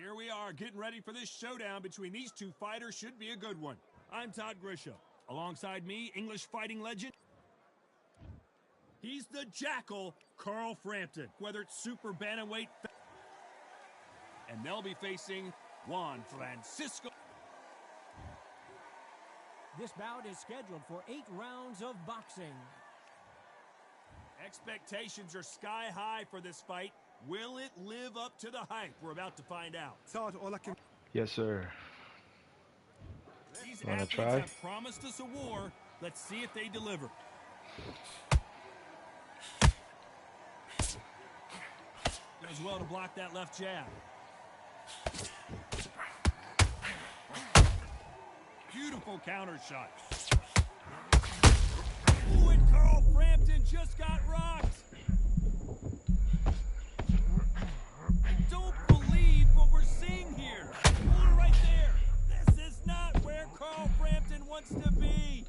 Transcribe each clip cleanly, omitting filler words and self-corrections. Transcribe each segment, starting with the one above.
Here we are, getting ready for this showdown between these two fighters. Should be a good one. I'm Todd Grisham. Alongside me, English fighting legend. He's the Jackal, Carl Frampton. Whether it's super bantamweight, and they'll be facing Juan Francisco. This bout is scheduled for 8 rounds of boxing. Expectations are sky high for this fight. Will it live up to the hype? We're about to find out. Todd, all I can... Yes, sir. These Wanna athletes try? have promised us a war. Let's see if they deliver. Does well to block that left jab. Beautiful counter shot. Ooh, and Carl Frampton just got rocked. I don't believe what we're seeing here. Pull it right there. This is not where Carl Frampton wants to be.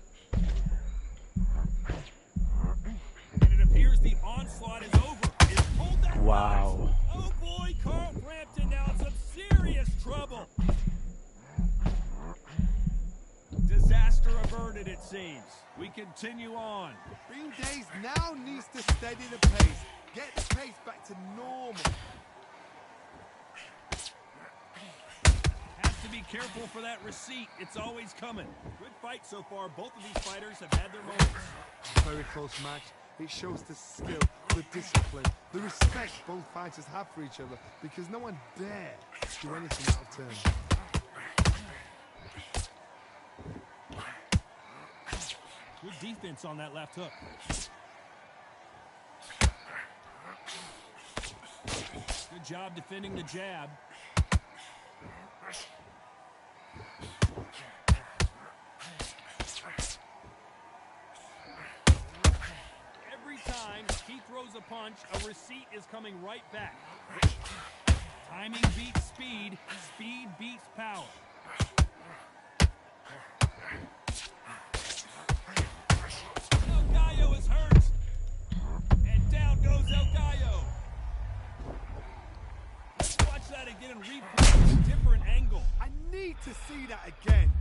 And it appears the onslaught is over. It's pulled that Wow. box. Oh boy, Carl Frampton now in some serious trouble. Disaster averted, it seems. We continue on. Green Days now needs to steady the pace. Get the pace back to normal. Has to be careful for that receipt. It's always coming. Good fight so far. Both of these fighters have had their moments. Very close match. It shows the skill, the discipline, the respect both fighters have for each other, because no one dare do anything out of turn. Good defense on that left hook. Good job defending the jab. Every time he throws a punch, a receipt is coming right back. Timing beats speed, speed beats power. El Gallo is hurt. And down goes El Gallo. Let's watch that again and replay from a different angle. I need to see that again.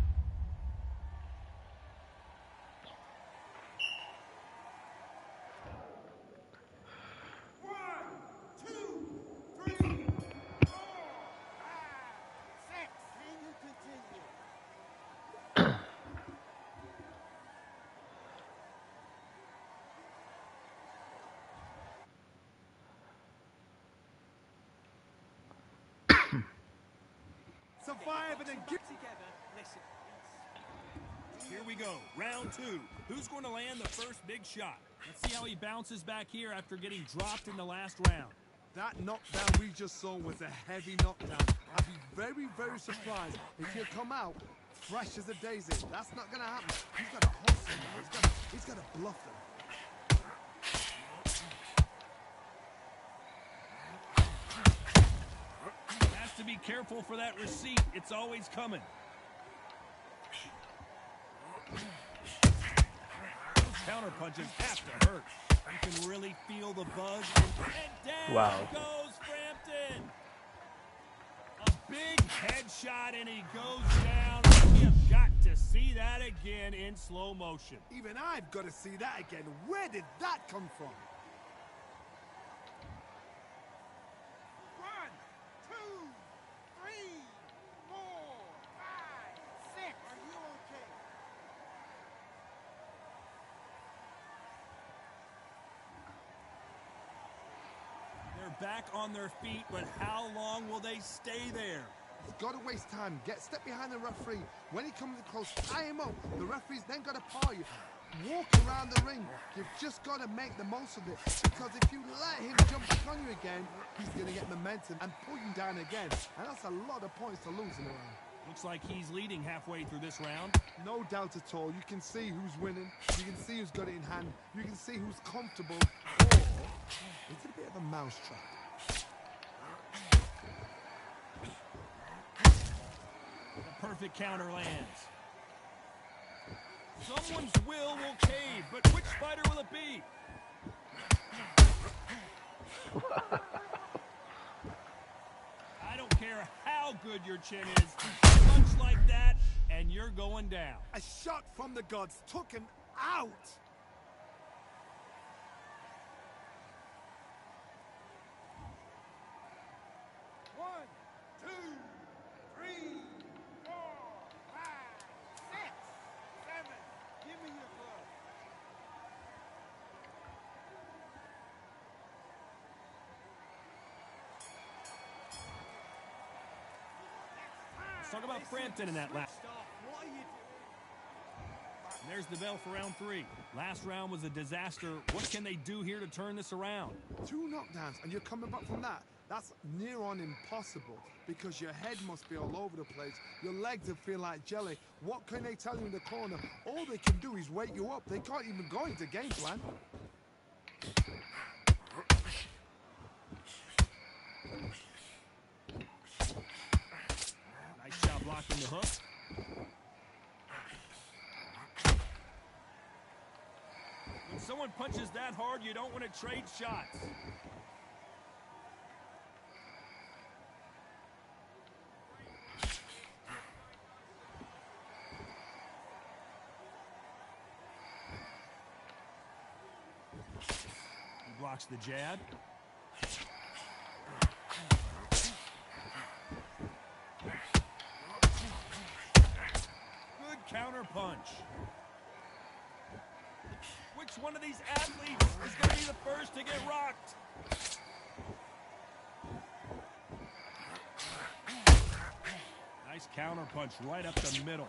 Survive and then get Together, listen. Here we go, round 2. Who's going to land the first big shot? Let's see how he bounces back here after getting dropped in the last round. That knockdown we just saw was a heavy knockdown. I'd be very, very surprised if he'll come out fresh as a daisy. That's not going to happen. He's got to hustle now. He's got to bluff them. Has to be careful for that receipt. It's always coming. Those counter punches have to hurt. You can really feel the buzz. And down Wow. goes Frampton. A big headshot, and he goes down. We have got to see that again in slow motion. Even I've got to see that again. Where did that come from? 1, 2, 3, 4, 5, 6. Are you okay? They're back on their feet, but how long will they stay there? He's got to waste time. Step behind the referee. When he comes close, tie him up. The referee's then got to paw you. Walk around the ring. You've just got to make the most of it. Because if you let him jump back on you again, he's going to get momentum and pull you down again. And that's a lot of points to lose in a round. Looks like he's leading halfway through this round. No doubt at all. You can see who's winning. You can see who's got it in hand. You can see who's comfortable. Or it's a bit of a mousetrap. The perfect counter lands. Someone's will cave, but which fighter will it be? I don't care how good your chin is. A punch like that, and you're going down. A shot from the gods took him out. One, two, three, four, five, six, seven. Give me your glove. Let's talk about Frampton in that last. What are you doing? There's the bell for round 3. Last round was a disaster. What can they do here to turn this around? 2 knockdowns and you're coming back from that. That's near on impossible because your head must be all over the place. Your legs will feel like jelly. What can they tell you in the corner? All they can do is wake you up. They can't even go into game plan. Nice job blocking the hook. When someone punches that hard, you don't want to trade shots. He blocks the jab. Good counter punch. Which one of these athletes is going to be the first to get rocked? Nice counter punch right up the middle.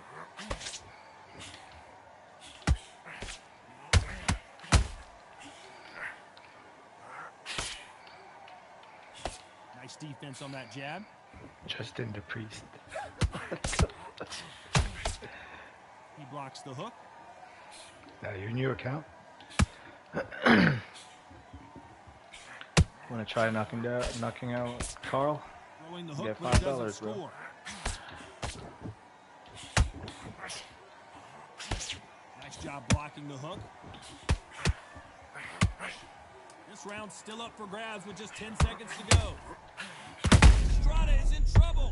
Nice defense on that jab. Justin the Priest. He blocks the hook. Now your new account. Want to try knocking out Carl? Throwing the hook, Get but he $5, doesn't bro. score. Nice job blocking the hook. This round's still up for grabs with just 10 seconds to go. Estrada is in trouble.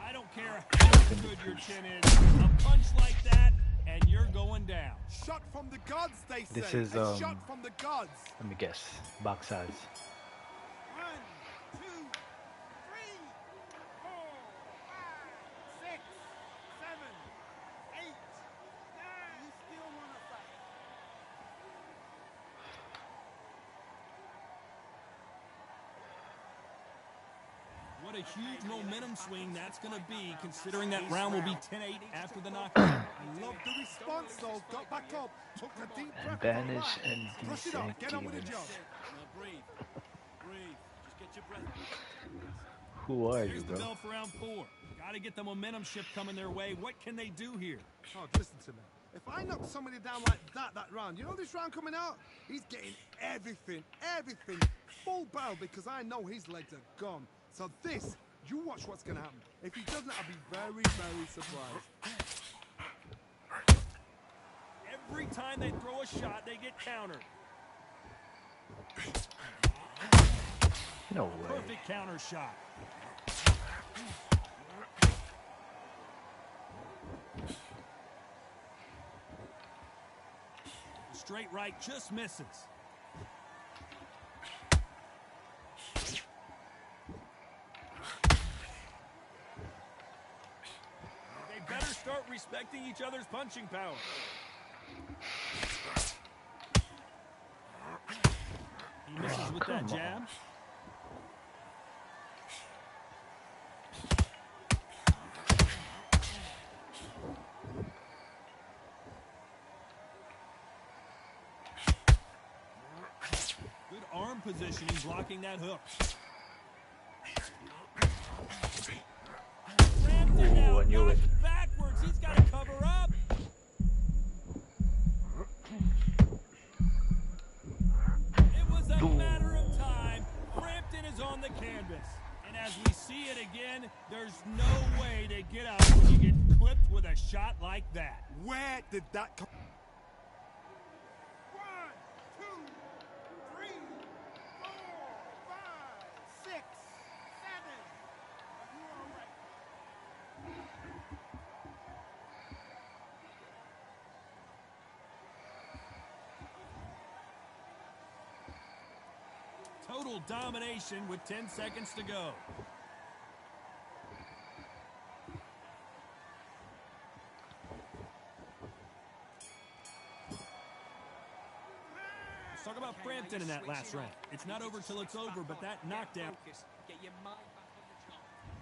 I don't care how good your chin is. A punch like that, and you're going down. Shot from the gods, they say. This is, A shot from the gods. Let me guess. Box size. 1, 2, 3, 4, 5, 6, 7, 8, 9. You still want to fight? What a huge momentum swing that's going to be, considering that round will be 10-8 after the knockout. I love the response, though. Got back up, took a deep breath. And banish and Brush it off, get on with the demons. job. Breathe. Breathe. Just get your breath. Who are you, Here's the bro? bell for round 4. Got to get the momentum shift coming their way. What can they do here? Oh, listen to me. If I knock somebody down like that round, you know this round coming out? He's getting everything, full barrel because I know his legs are gone. So this, you watch what's going to happen. If he doesn't, I'll be very, very surprised. Every time they throw a shot, they get countered. No way. Perfect counter shot. The straight right just misses. They better start respecting each other's punching power. He misses with that jab. Good arm positioning, blocking that hook. Frampton now I knew it. knocked backwards. He's got to cover up. It was a matter of time. Frampton is on the canvas. And as we see it again, there's no way to get out when you get clipped with a shot like that. Where did that come? 1, 2, 3, 4, Total domination with 10 seconds to go. Let's talk about Frampton in that last round. It's not over till it's over, but that knockdown. Get your mind back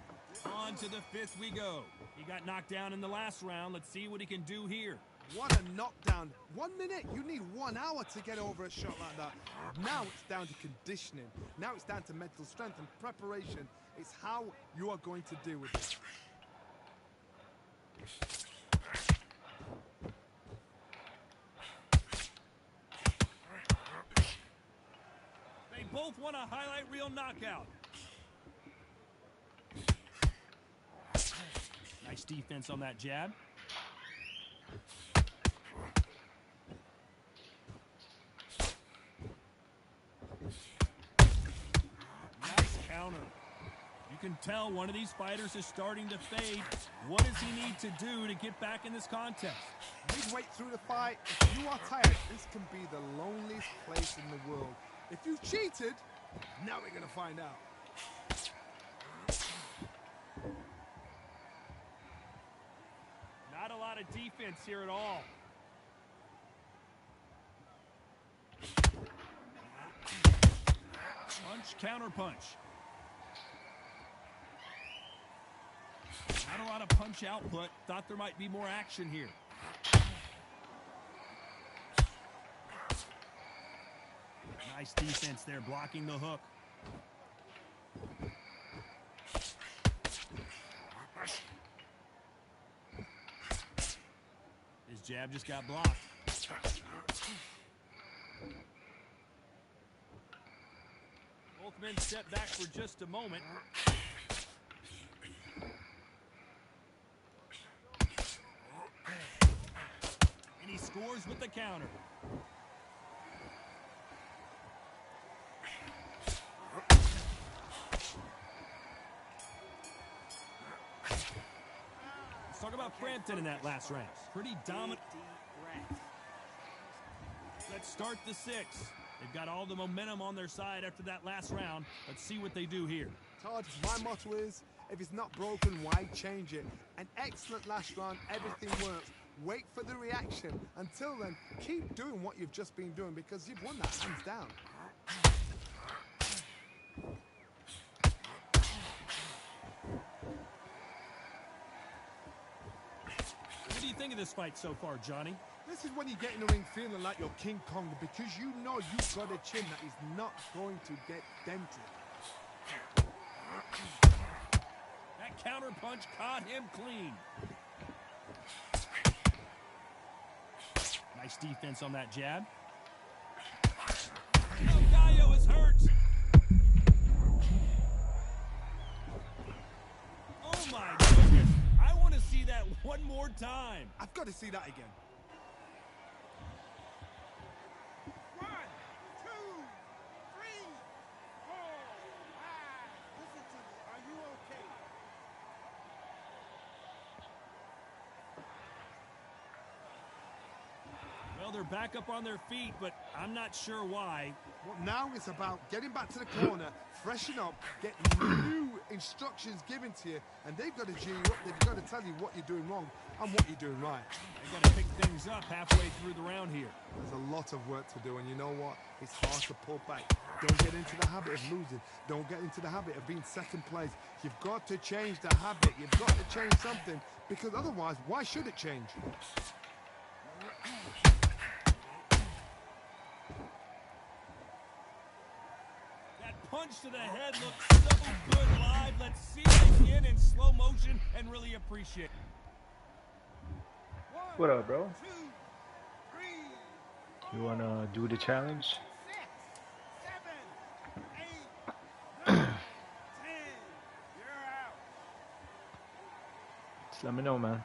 on the job. On to the fifth we go. He got knocked down in the last round. Let's see what he can do here. What a knockdown. 1 minute, you need 1 hour to get over a shot like that. Now it's down to conditioning. Now it's down to mental strength and preparation. It's how you are going to deal with it. They both want a highlight reel knockout. Nice defense on that jab. Nice counter. You can tell one of these fighters is starting to fade. What does he need to do to get back in this contest? Midway through the fight, if you are tired, this can be the loneliest place in the world. If you cheated, now we're going to find out. Not a lot of defense here at all. Punch, counter punch. Not a lot of punch output. Thought there might be more action here. Nice defense there, blocking the hook. His jab just got blocked. Both men step back for just a moment. And he scores with the counter. Let's talk about Frampton in that last round. Pretty dominant. Let's start the sixth. They've got all the momentum on their side after that last round. Let's see what they do here. Todd, my motto is, if it's not broken, why change it? An excellent last round, everything works. Wait for the reaction. Until then, keep doing what you've just been doing because you've won that hands down. What do you think of this fight so far, Johnny? This is when you get in the ring feeling like you're King Kong because you know you've got a chin that is not going to get dented. That counter punch caught him clean. Nice defense on that jab. El Gallo is hurt. Oh my goodness. I want to see that one more time. I've got to see that again. 1, 2, 3, 4, 5. Listen to me. Are you okay? Well, they're back up on their feet, but I'm not sure why. Well, now it's about getting back to the corner, freshen up, get new instructions given to you, and they've got to G you up. They've got to tell you what you're doing wrong and what you're doing right. They've got to pick things up halfway through the round here. There's a lot of work to do, and you know what? It's hard to pull back. Don't get into the habit of losing. Don't get into the habit of being second place. You've got to change the habit. You've got to change something, because otherwise, why should it change? Punch to the head looks so good live. Let's see it again in slow motion and really appreciate it. What up, bro? 2, 3, You wanna do the challenge? 6, 7, 8, 9, 10. You're out. Just let me know, man.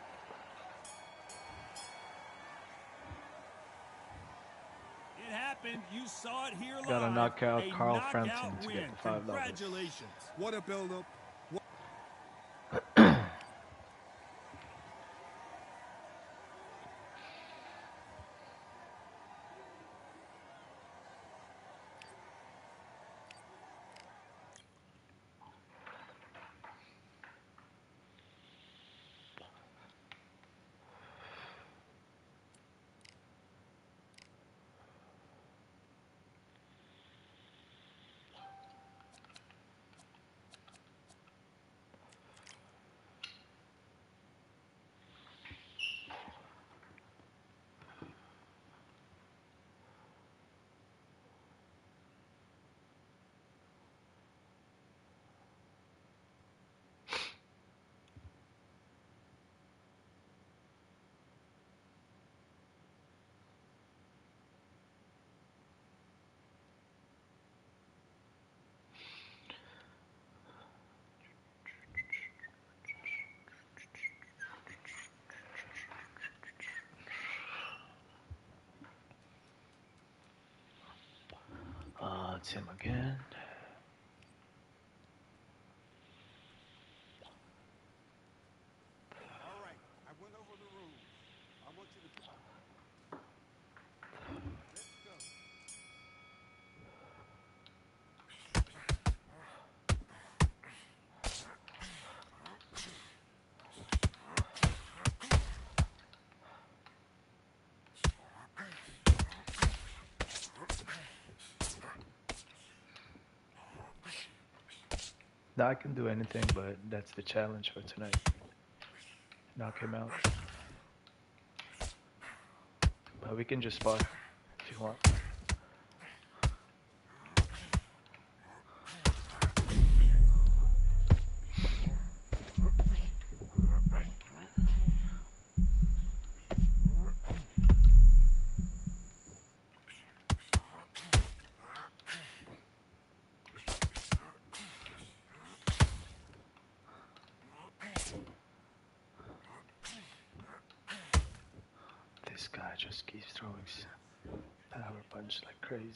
It happened. You saw it here live. Gotta knock out A Carl knockout Frampton to win. get the $5. Congratulations. What a build-up. It's him again. All right, I went over the rules. I want you to. Let's go. Now I can do anything, but that's the challenge for tonight. Knock him out. But we can just spar if you want. This guy just keeps throwing power punch like crazy.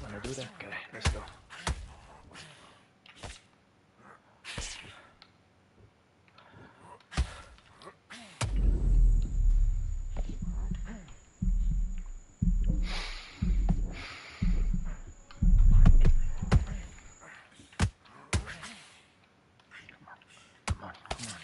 Wanna do that? Okay, let's go. Come on, come on.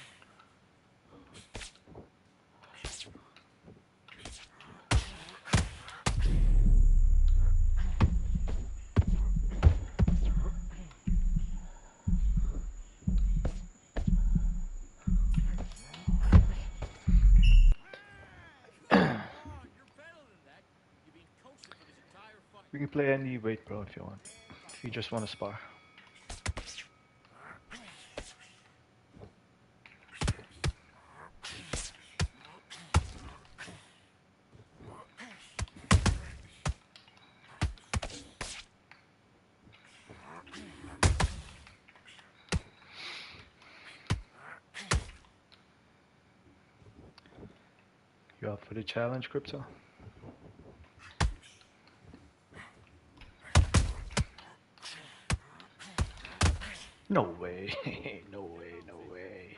We can play any weight, bro, if you want. If you just want to spar. You up for the challenge, Crypto? No way. No way, no way.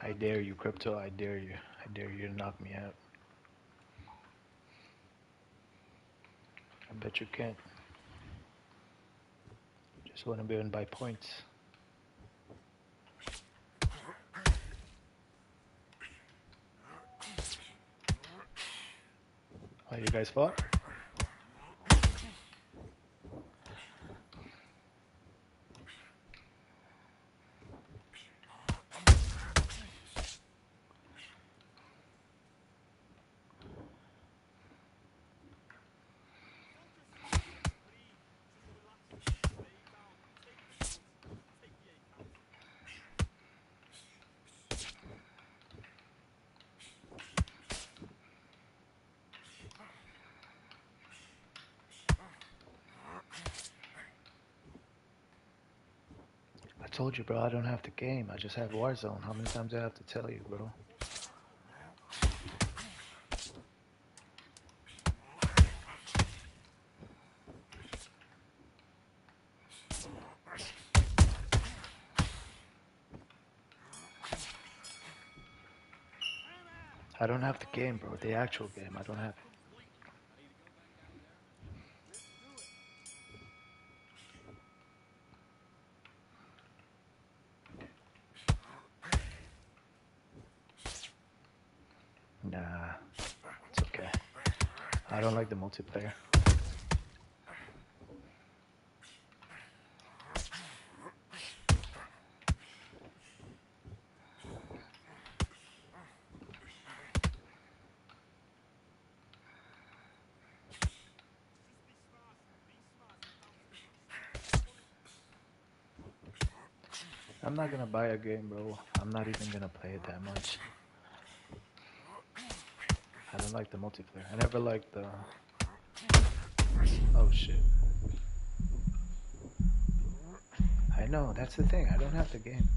I dare you, Crypto. I dare you. I dare you to knock me out. I bet you can't. Just want to win by points. Oh, you guys fought? I told you, bro, I don't have the game. I just have Warzone. How many times do I have to tell you, bro? I don't have the game, bro. The actual game. I don't have it. Nah, it's okay. I don't like the multiplayer. I'm not gonna buy a game, bro. I'm not even gonna play it that much. I don't like the multiplayer. I never liked the... Oh shit. I know, that's the thing. I don't have the game.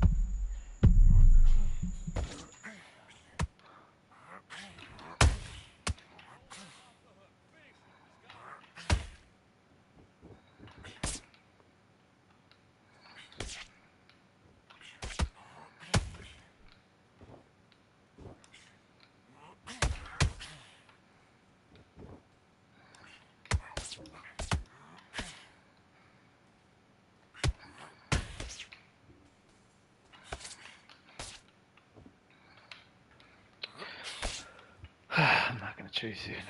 I'm not gonna chase you anymore.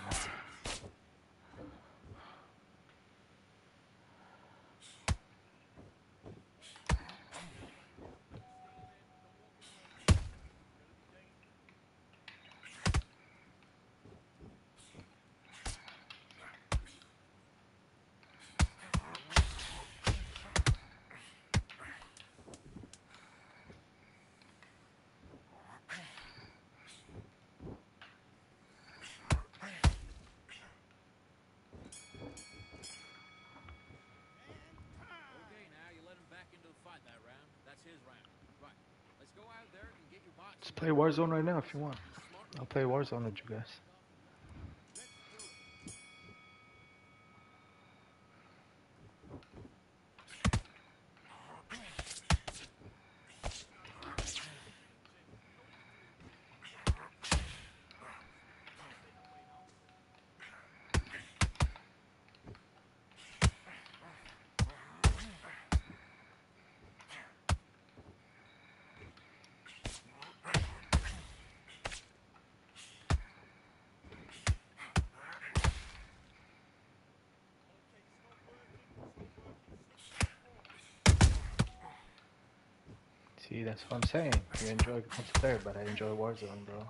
Okay, now you let him back into the fight that round. That's his round. Right. Let's go out there and get your boxing. Let's play Warzone right now if you want. I'll play Warzone with you guys. See, that's what I'm saying. You enjoy multiplayer, but I enjoy Warzone, bro.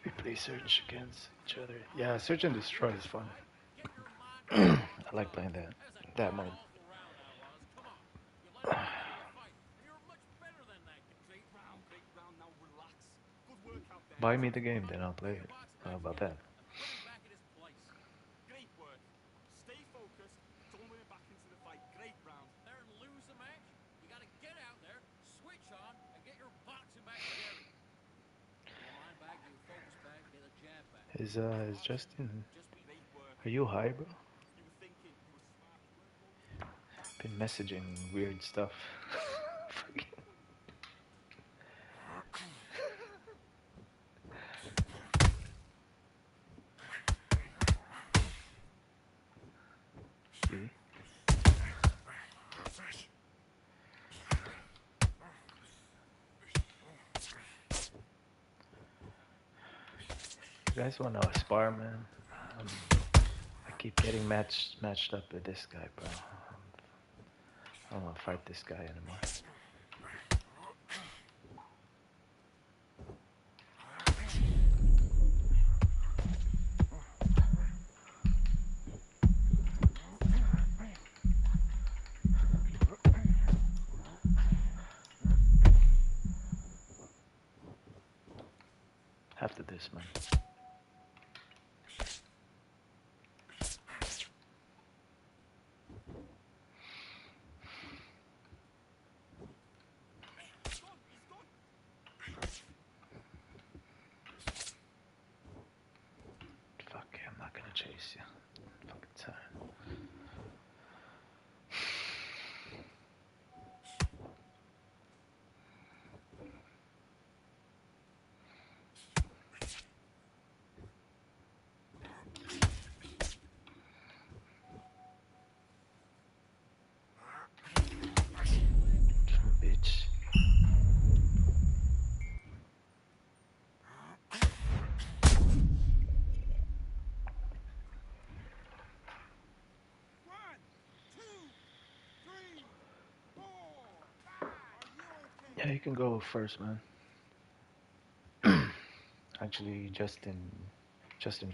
We play Search against each other. Yeah, Search and Destroy is fun. I like playing that mode. Buy me the game, then I'll play it. How about that? Great work. Stay focused. Don't worry back into the fight. Great round. There and lose the match. You got to get out there, switch on, and get your boxing back together. Get your mind back, get your focus back, get a jab back. Is Justin... Just be great work. Are you high, bro? You were thinking. You were smart. Been messaging weird stuff. See? You guys want to spar, man? I keep getting matched up with this guy, bro. I don't want to fight this guy anymore. After this, man. Fuck yeah, I'm not gonna chase you. Fucking tired. Bitch. One, two, three, four, five. Are you okay? Yeah, you can go first, man. Actually, Justin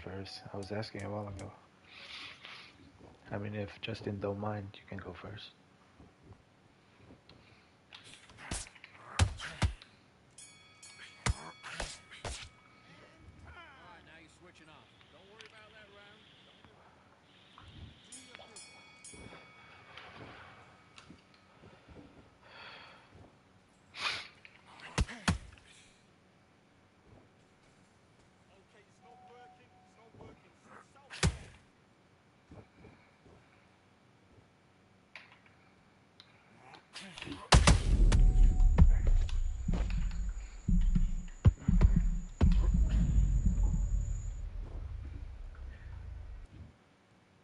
first. I was asking a while ago. I mean, if Justin don't mind, you can go first. And All right, time. now you're switching off. Don't worry about that round. Don't do it. Do your business. Okay, it's not working. It's not working. Southpaw.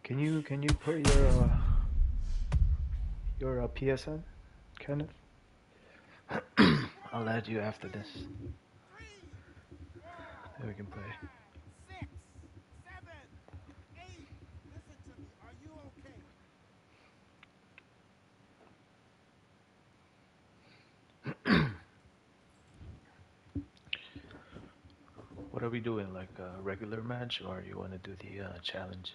Can you put your PSN, Kenneth? I'll add you after this. Three, four, Then we can play. five, six, seven, eight. Listen to me. Are you okay? What are we doing? Like a regular match, or you want to do the challenge?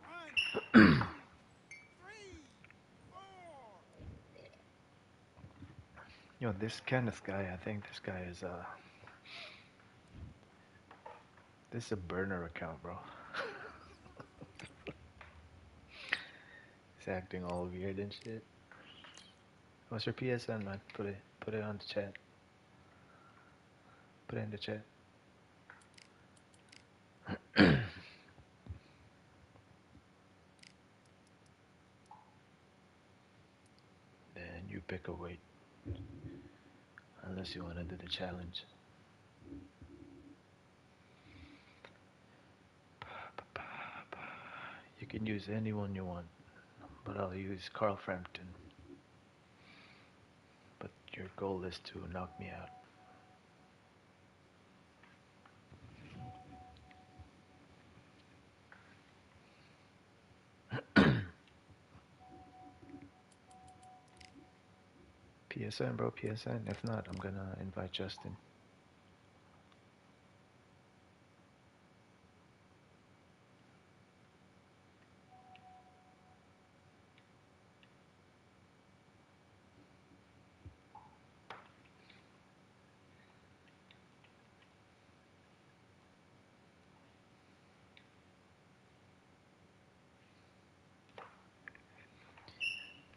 One, two, three, four. Yo, this Kenneth guy, I think this guy is this is a burner account, bro. He's acting all weird and shit. What's your PSN, man? Put it on the chat. Put it in the chat. Then you pick a weight, unless you want to do the challenge. You can use anyone you want, but I'll use Carl Frampton. But your goal is to knock me out. PSN, bro, PSN. If not, I'm gonna invite Justin.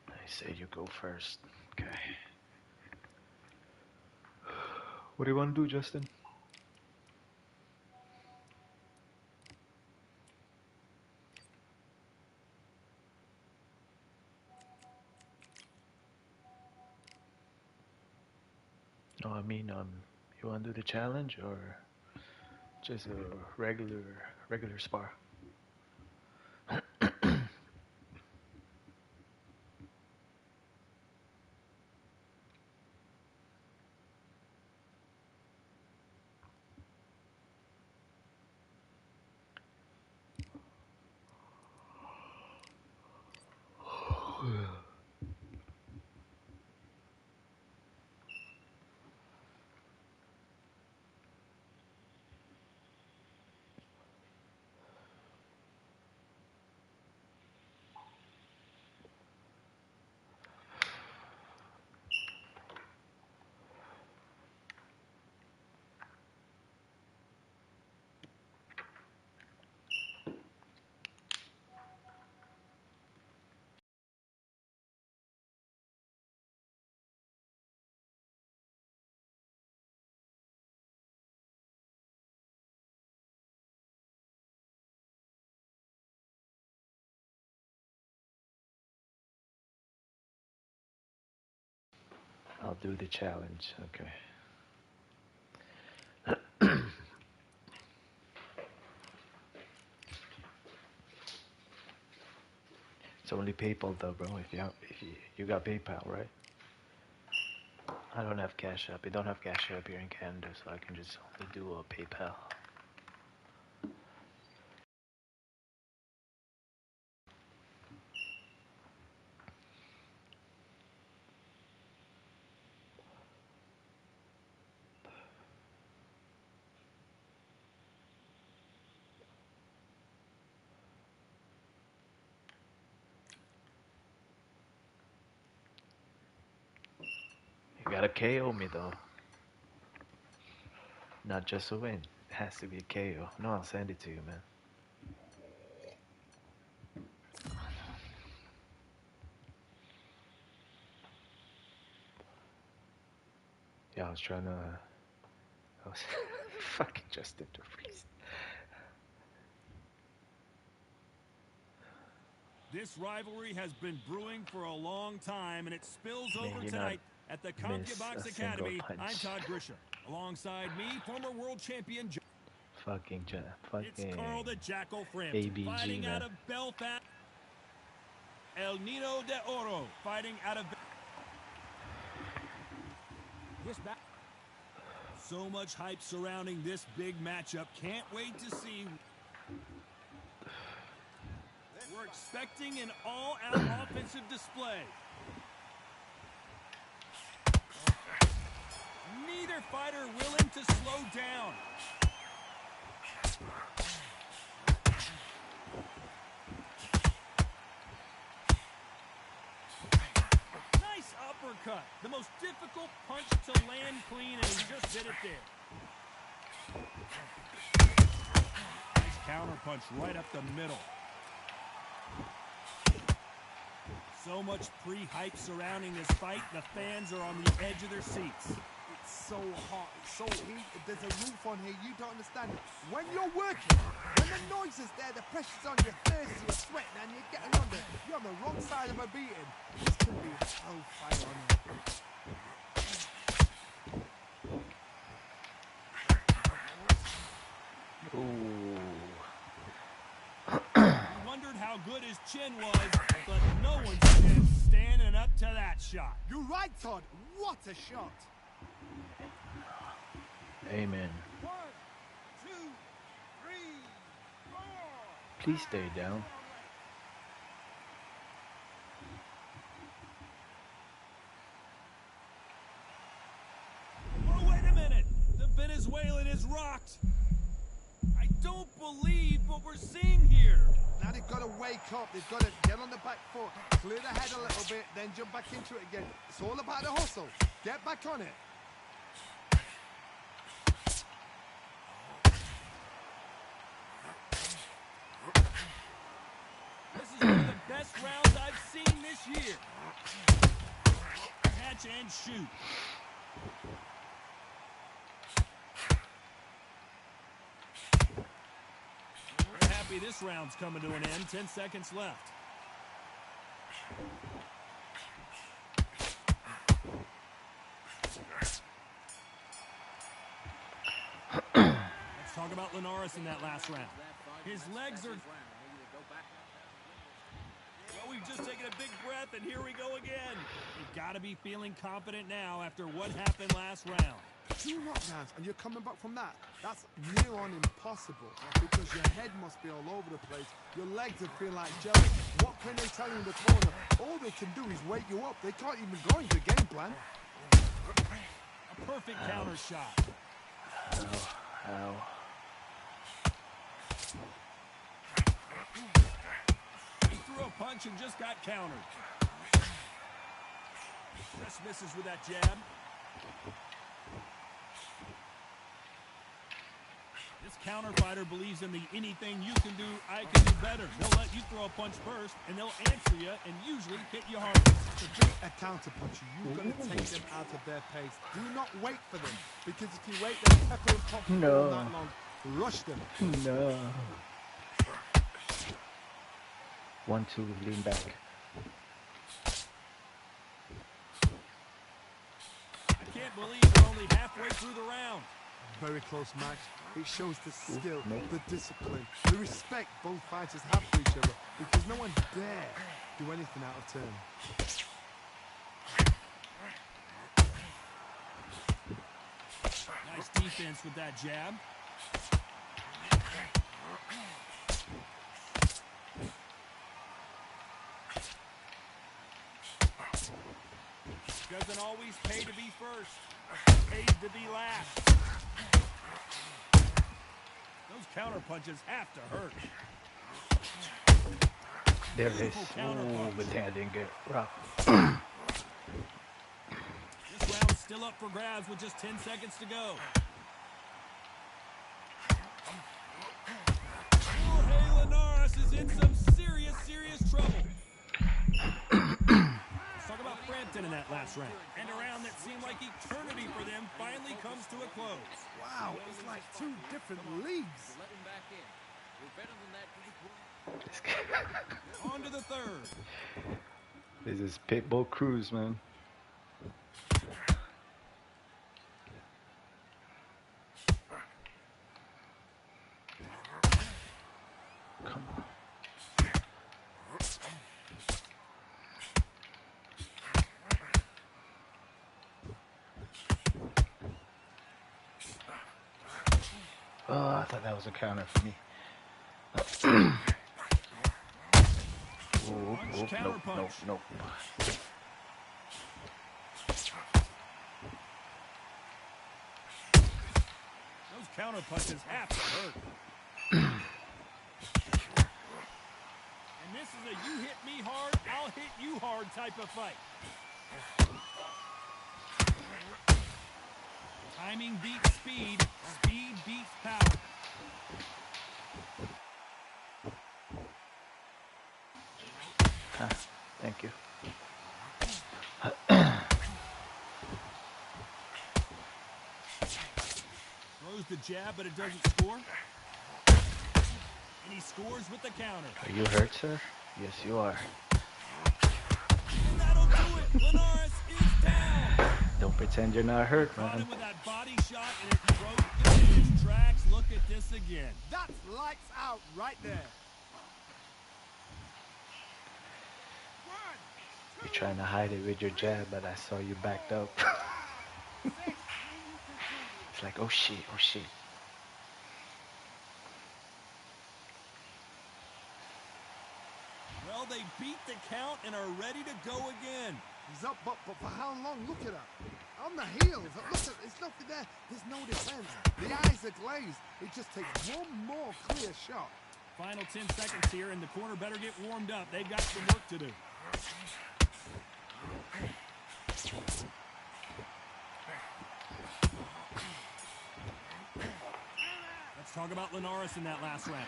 I say you go first. Okay. What do you want to do, Justin? No, I mean, you want to do the challenge or just a regular spar? I'll do the challenge. Okay. It's only PayPal though, bro. If you got PayPal, right? I don't have Cash App. I don't have Cash App here in Canada, so I can just only do a PayPal. You gotta KO me though. Not just a win. It has to be a KO. No, I'll send it to you, man. Yeah, I was trying to. I was fucking Justin to freeze. This rivalry has been brewing for a long time, and it spills Man, over you're tonight at the miss CompuBox a single Academy. punch. I'm Todd Grisha. Alongside me, former world champion Fucking it's Carl the Jackal Frampton, ABG, fighting man. out of Belfast. El Nino de Oro, fighting out of... This back. So much hype surrounding this big matchup. Can't wait to see. We're expecting an all-out offensive display. Neither fighter willing to slow down. Nice uppercut. The most difficult punch to land clean, and he just did it there. Nice counter punch right up the middle. So much pre-hype surrounding this fight, the fans are on the edge of their seats. It's so hot, it's so heated, there's a roof on here, you don't understand it. When you're working, when the noise is there, the pressure's on, you're thirsty, you're sweating, and you're getting under. You're on the wrong side of a beating. This could be hellfire on you. We wondered how good his chin was, but no one's standing up to that shot. You're right, Todd. What a shot. Amen. 1, 2, 3, 4. Please stay down. Oh, wait a minute. The Venezuelan is rocked. I don't believe what we're seeing here. Now they've got to wake up. They've got to get on the back foot, clear the head a little bit, then jump back into it again. It's all about the hustle. Get back on it. This is one of the best rounds I've seen this year. Catch and shoot. We're happy this round's coming to an end. 10 seconds left. talk about Linares in that last round. His legs are... Well, we've just taken a big breath, and here we go again. You've got to be feeling confident now after what happened last round. 2 knockdowns, and you're coming back from that. That's near on impossible because your head must be all over the place. Your legs are feeling like jelly. What can they tell you in the corner? All they can do is wake you up. They can't even go into the game plan. A perfect counter shot. Ow. He threw a punch and just got countered. Just misses with that jab. This counter fighter believes in the anything you can do, I can do better. They'll let you throw a punch first, and they'll answer you and usually hit you hard. To beat a counter puncher, you've got to take them out of their pace. Do not wait for them, because if you wait, they'll pepper and pop you all night long. Rush them. No. 1-2, lean back. I can't believe we're only halfway through the round. Very close match. It shows the skill, the discipline, the respect both fighters have for each other, because no one dare do anything out of turn. Nice defense with that jab. Doesn't always pay to be first. It pays to be last. Those counter punches have to hurt. There it is. Ooh, but that didn't get rough. This round's still up for grabs with just 10 seconds to go. Jorge Linares is in some serious trouble. Let's talk about Frampton in that last round. And a round that seemed like eternity for them finally comes to a close. Wow, it's like 2 different leagues. Let him back in. We're better than that. On to the third. This is Pitbull Cruz, man. Come on. Oh, I thought that was a counter for me. Nope. Those counter punches have to hurt. And this is a you hit me hard, I'll hit you hard type of fight. Timing beats speed, speed beats power. Thank you. Throws the jab, but it doesn't score. And he scores with the counter. Are you hurt, sir? Yes, you are. And that'll do it. Linares is down. Don't pretend you're not hurt, Caught man. him with that body shot, and it broke his tracks. Look at this again. That's lights out right there. You're trying to hide it with your jab, but I saw you backed up. It's like, oh shit. Well, they beat the count and are ready to go again. He's up, but for how long? Look at her. On the heels. Look at, it's nothing there. There's no defense. The eyes are glazed. It just takes one more clear shot. Final 10 seconds here, and the corner better get warmed up. They've got some work to do. Let's talk about Linares in that last round.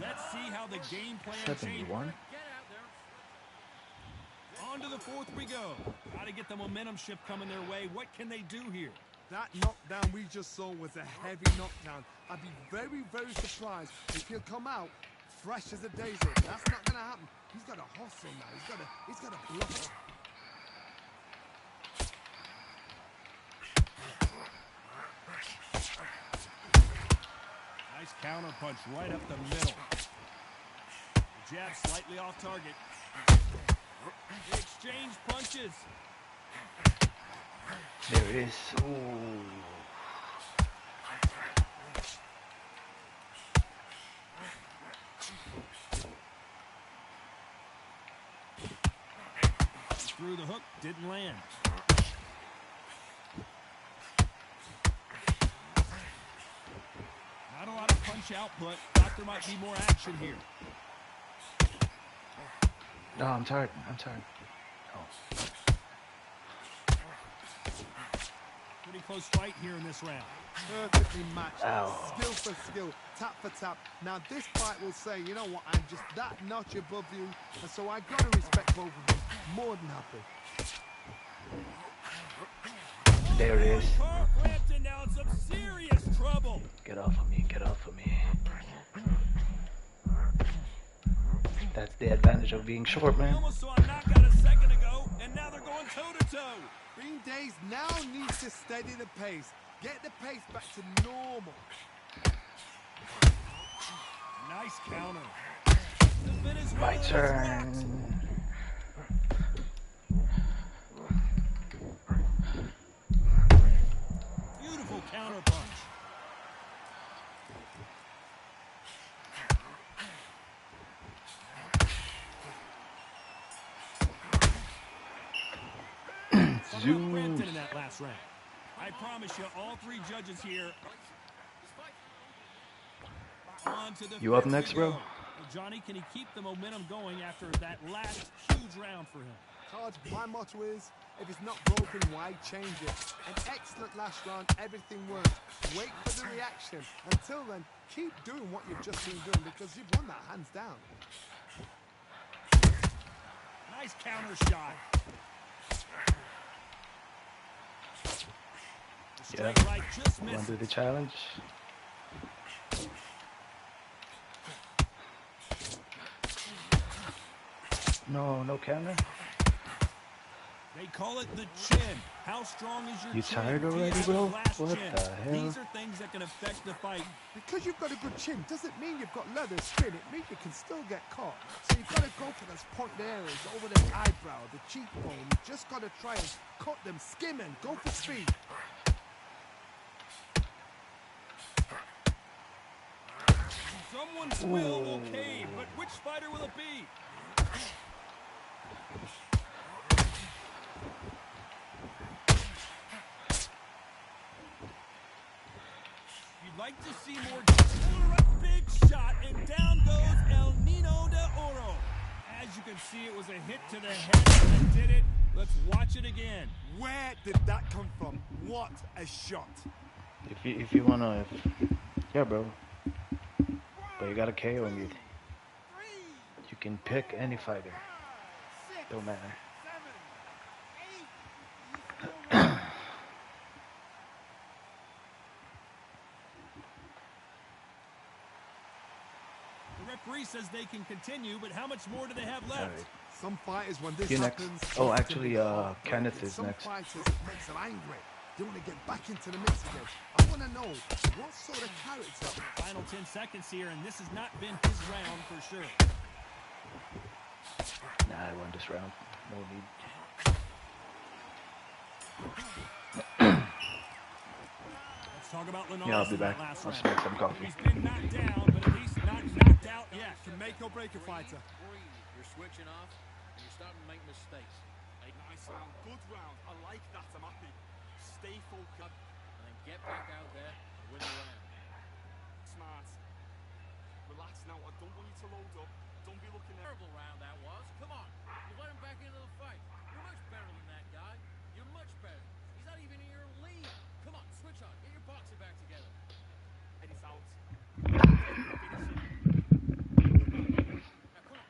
Let's see how the game plan changed. 71. On to the fourth we go. Got to get the momentum shift coming their way. What can they do here? That knockdown we just saw was a heavy knockdown. I'd be very, very surprised if he'll come out fresh as a daisy. That's not going to happen. He's got to hustle now. He's got to bluff. counter punch right up the middle. The jab slightly off target. They exchange punches. There it is. Ooh. Through the hook, didn't land. Not a lot of punch output. Thought there might be more action here. No, I'm tired. I'm tired. Oh. Pretty close fight here in this round. Perfectly matched. Ow. Skill for skill, tap for tap. Now this fight will say, you know what, I'm just that notch above you, and so I gotta respect both of them. More than happy. There it is. Frampton now in some serious trouble. Get off of me. Get off of me. That's the advantage of being short, We man. almost saw a knockout a second ago, and now they're going toe-to-toe. Green Days now needs to steady the pace. Get the pace back to normal. Nice counter. The Venezuelan My is turn. rocked. Beautiful counter punch. Zoom. Frampton in that last round. I promise you, all three judges here. On to the You up fifth next, we bro? go. Well, Johnny, can he keep the momentum going after that last huge round for him? Cards, my motto is, if it's not broken, why change it? An excellent last round, everything worked. Wait for the reaction. Until then, keep doing what you've just been doing because you've won that hands down. Nice counter shot. The straight Yeah. right just Want to misses. do the challenge? No, no counter. They call it the chin. How strong is your You chin? tired Do you already, have a bro? glass What chin? the hell? These are things that can affect the fight. Because you've got a good chin doesn't mean you've got leather skin. It means you can still get caught. So you've got to go for those pointed areas over the eyebrow, the cheekbone. You've just got to try and cut them, skim and go for speed. Someone's will cave, but which fighter will it be? You'd like to see more. A big shot, and down goes El Nino de Oro. As you can see, it was a hit to the head that did it. Let's watch it again. Where did that come from? What a shot. If you wanna, yeah, bro. But you gotta KO him. You can pick any fighter. Don't matter. 7, 8. The referee says they can continue, but how much more do they have left? Alright. Some fighters, when this You next. happens... Oh, it's actually, gonna be heartbreaking. Kenneth is Some next. fighters, it makes them angry. They want to get back into the mix again. I want to know, what sort of character... Final 10 seconds here, and this has not been his round for sure. Nah, I won this round. No need. Let's talk about Linares Yeah, I'll be in that back. last I'll round. make some coffee. He's been knocked down, but at least not knocked out yet. Can make or break a fighter. Breathe. You're switching off, and you're starting to make mistakes. Nice round. Good round. I like that. I'm happy. Stay focused. And then get back out there and win the round. Smart. Relax now. I don't want you to load up. Don't be looking at... Terrible round that was. Come on. You let him back into the fight. You're much better than that guy. You're much better. He's not even in your league. Come on, switch on. Get your boxing back together. And he's out. Now, come on.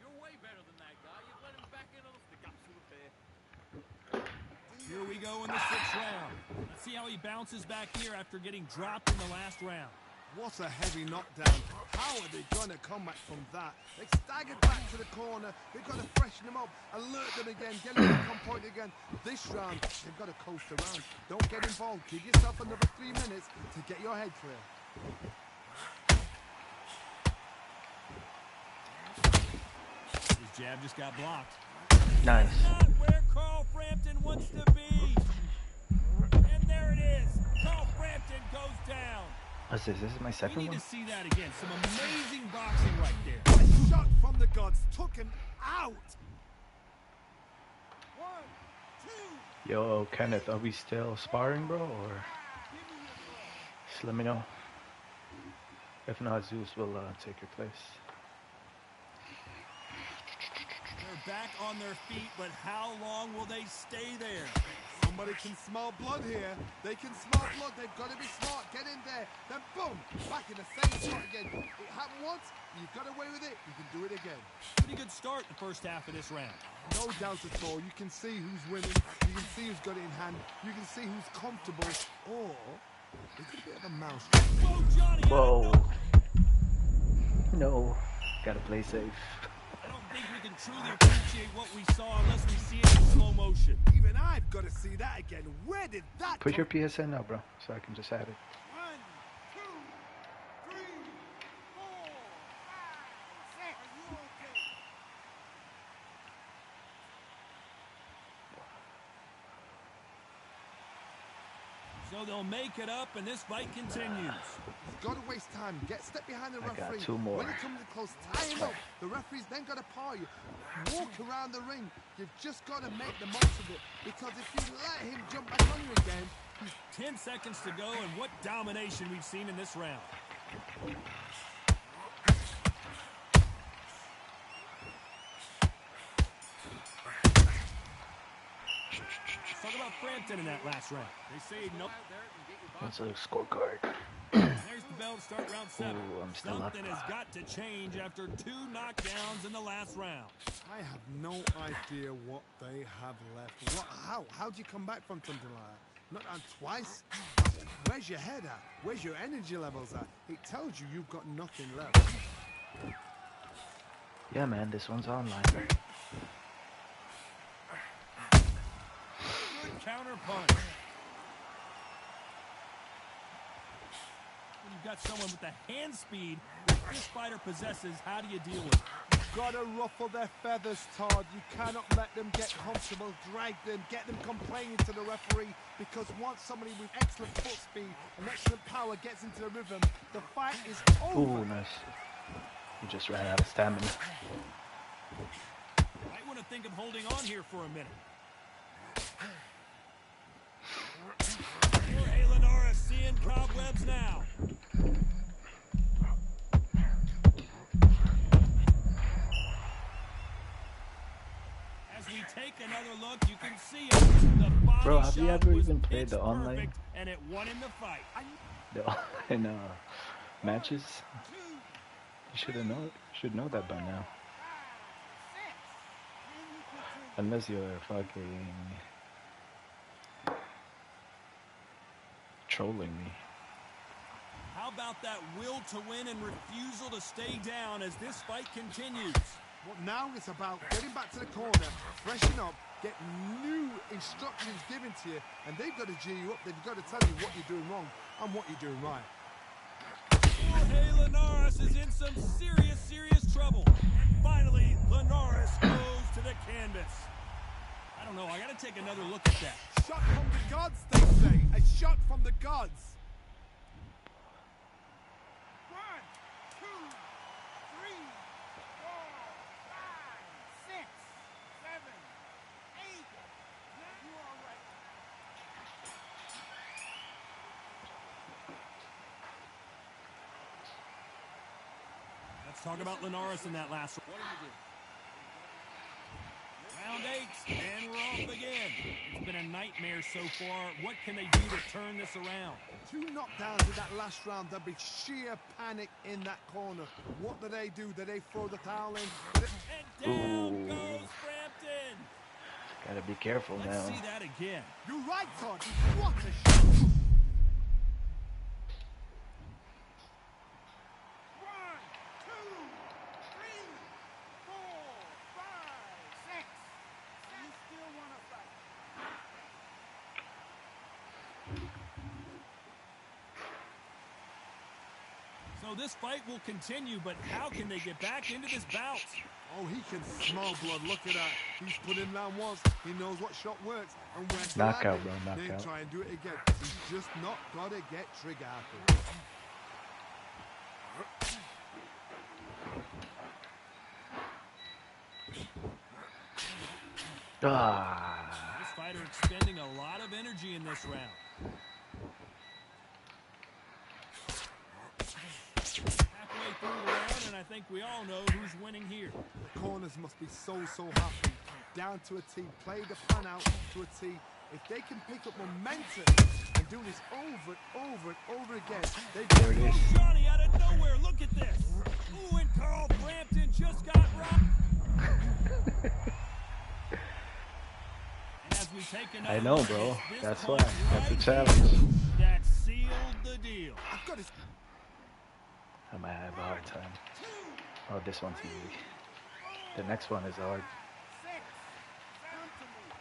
You're way better than that guy. You've let him back into the... The gaps will appear. Here we go in the 6th round. Let's see how he bounces back here after getting dropped in the last round. What a heavy knockdown. How are they going to come back from that? They staggered back to the corner. They've got to freshen them up, alert them again, get them back on point again. This round, they've got to coast around. Don't get involved. Give yourself another 3 minutes to get your head clear. jab just got blocked. Nice. Not where Carl Frampton wants to be. And there it is. Carl Frampton goes down. What's this? This is my We second need one? to see that again. Some amazing boxing right there. A shot from the gods took him out. 1, 2, Yo, Kenneth, are we still sparring, bro? Or just let me know. If not, Zeus will take your place. They're back on their feet, but how long will they stay there? Somebody can smell blood here. They can smell blood. They've got to be smart. Get in there. Then boom, back in the same spot again. It happened once. You've got away with it. You can do it again. Pretty good start the first half of this round. No doubt at all. You can see who's winning. You can see who's got it in hand. You can see who's comfortable. Or it's a bit of a mouse. Whoa, Johnny! Whoa. No. Gotta play safe. I don't think we can truly appreciate what we saw unless we see it in slow motion. Even I've got to see that again. Where did that Put come your PSN now, bro, so I can just add it. 1, 2, 3, 4, 5, 6. Are you okay? So they'll make it up, and this fight continues. You've got to waste time. Step behind the I got referee. 2 more. When it comes close, tie him up. The referee's then got to paw you. Walk around the ring. You've just got to make the most of it. Because if you let him jump back on you again, 10 seconds to go, and what domination we've seen in this round. Let's talk about Frampton in that last round. They say no. What's a scorecard? There's the bell to start round 7. Ooh, I'm still up. Something has got to change after 2 knockdowns in the last round. I have no idea what they have left. How do you come back from something like that? Not on twice? Where's your head at? Where's your energy levels at? It tells you you've got nothing left. Yeah, man, this one's online. Good counter punch. When you've got someone with the hand speed that this fighter possesses, how do you deal with it? Gotta ruffle their feathers, Todd. You cannot let them get comfortable, drag them, get them complaining to the referee, because once somebody with excellent foot speed and excellent power gets into the rhythm, the fight is over. Ooh, nice. He just ran out of stamina. Might want to think of holding on here for a minute. Jorge Linares seeing cobwebs now. As we take another look, you can see it. The body Bro, have you shot ever was even played pitch the online? perfect, and it won him the fight. The online matches? You should know that by now. Unless you're fucking trolling me. How about that will to win and refusal to stay down as this fight continues? Well, now it's about getting back to the corner, freshen up, get new instructions given to you, and they've got to G you up. They've got to tell you what you're doing wrong and what you're doing right. Jorge Linares is in some serious trouble. And finally, Linares goes to the canvas. I don't know, I gotta take another look at that. Shot from the gods, they say. A shot from the gods. 1, 2, 3, 4, 5, 6, 7, 8. You all right? Let's talk about Linares in that last one. What do you do? Round 8, and we're off again. It's been a nightmare so far. What can they do to turn this around? 2 knockdowns in that last round. There'll be sheer panic in that corner. What do? Do they throw the towel in? And down Ooh. goes Frampton. Gotta be careful Let's now. see that again. You're right, Todd. What a shot. 1, 2, 3, 4, 5, 6. You still want to fight? So So this fight will continue, but how can they get back into this bout? Oh, he can smell blood. Look at that. He's put him down once. He knows what shot works and where to Knockout, land it. bro, Then knockout. try and do it again. He's just not got to get trigger happy. Ah. This fighter expending a lot of energy in this round. Halfway through the round, and I think we all know who's winning here. The corners must be so happy. Down to a T. Play the plan out to a T. If they can pick up momentum and do this over and over and over again, they There it is. Johnny out of nowhere, look at this. Ooh, and Carl Frampton just got robbed. And as we take another I know, look, bro. it's this That's point why. That's the right challenge. here that sealed the deal. I've got to I might have a hard time. Oh, this one's easy. The next one is hard. 6. Come to me.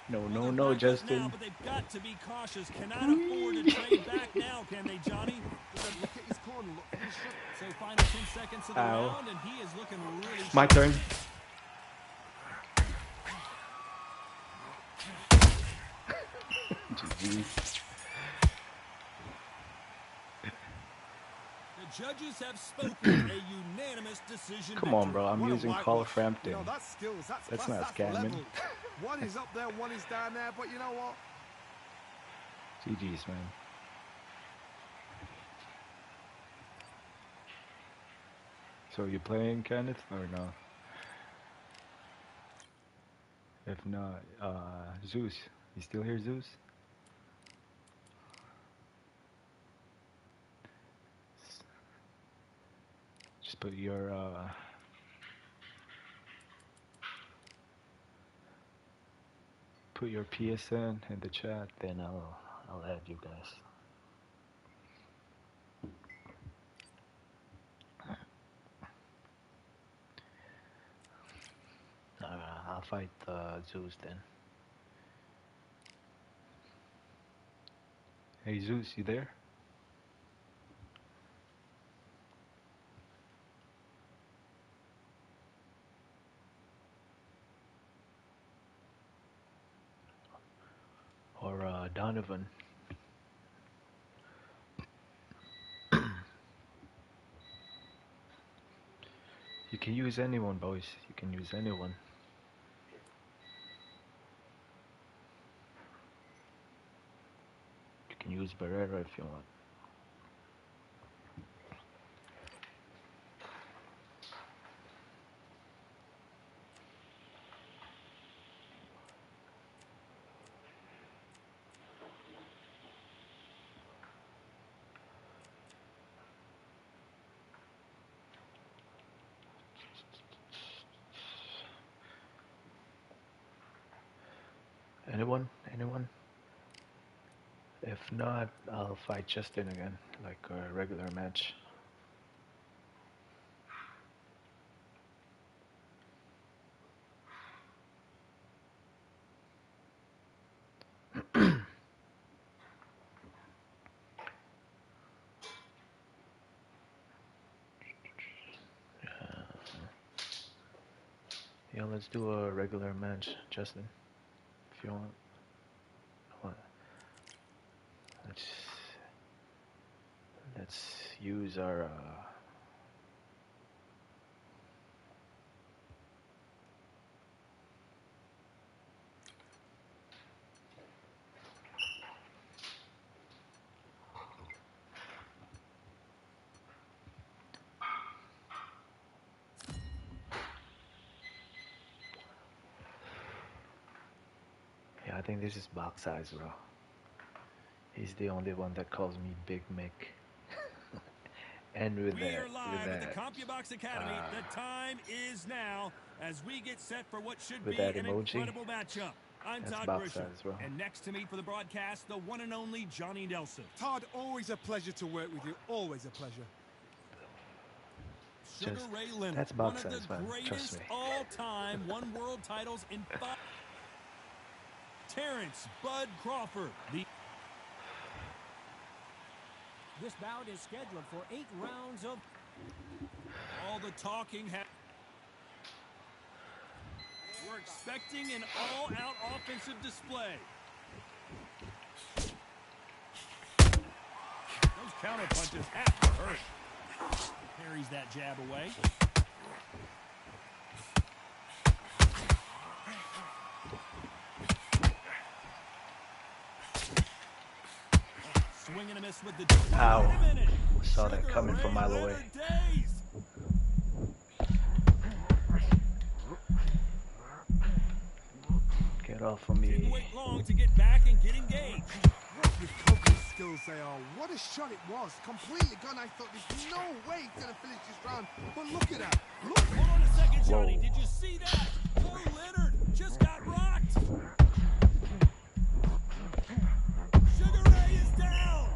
No, Well, no, they're no, back up Justin. Now, but they've got to be cautious. Cannot afford to trade back now, can they, Johnny? look at his corner. Look for the shot. So final 10 seconds of the Ow. round, and he is looking really My sharp. turn. GG. The judges have spoken a unanimous decision. Come on, victory. bro. I'm What a using whitewash. Call of Frampton. You know, that's skills. That's That's class, not that's scamming. level. One is up there, one is down there, but you know what? GG's, man. So you playing, Kenneth, or no? If not, Zeus. You still here, Zeus? Just put your PSN in the chat, then I'll add you guys. I'll fight Zeus then. Hey Zeus, you there? Or Donovan. You can use anyone, boys. You can use anyone. You can use Barrera if you want. Anyone? Anyone? If not, I'll fight Justin again, like a regular match. Yeah, let's do a regular match, Justin, if you want. What? Let's use our yeah, I think this is box size, bro. He's the only one that calls me Big Mick. And with We that, are live at the CompuBox Academy. The time is now as we get set for what should with be that an emoji, incredible matchup. I'm that's Todd box Grisham, size, bro. and next to me for the broadcast, the one and only Johnny Nelson. Todd, always a pleasure to work with you. Always a pleasure. Sugar Just- Ray Leonard, that's one box of the size, man. Trust greatest me. all-time, won world titles in 5. Terrence Bud Crawford. This bout is scheduled for 8 rounds of... All the talking we're expecting an all-out offensive display. Those counter punches have to hurt. Parries that jab away. Swing and a miss with the... Ow. Wait a minute. Saw that Sugar coming from a Ray mile away. Leonard Days. Get off of Didn't me. wait long to get back and get engaged. What recovery skills they are. What a shot it was. Completely gone. I thought there's no way he's going to finish this round. But look at that. Look. Hold on a second, Johnny. Whoa. Did you see that? Oh, Leonard just got rocked. Sugar Ray is down.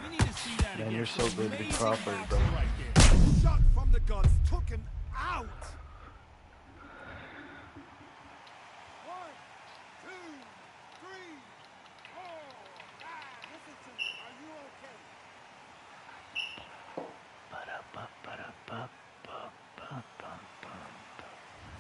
We need to see that Man, again. you're so good with Amazing Crawford, bro. boxing right there. Shot from the guns. Took him out. 1, 2, 3, 4, 5. Listen to me. Are you okay?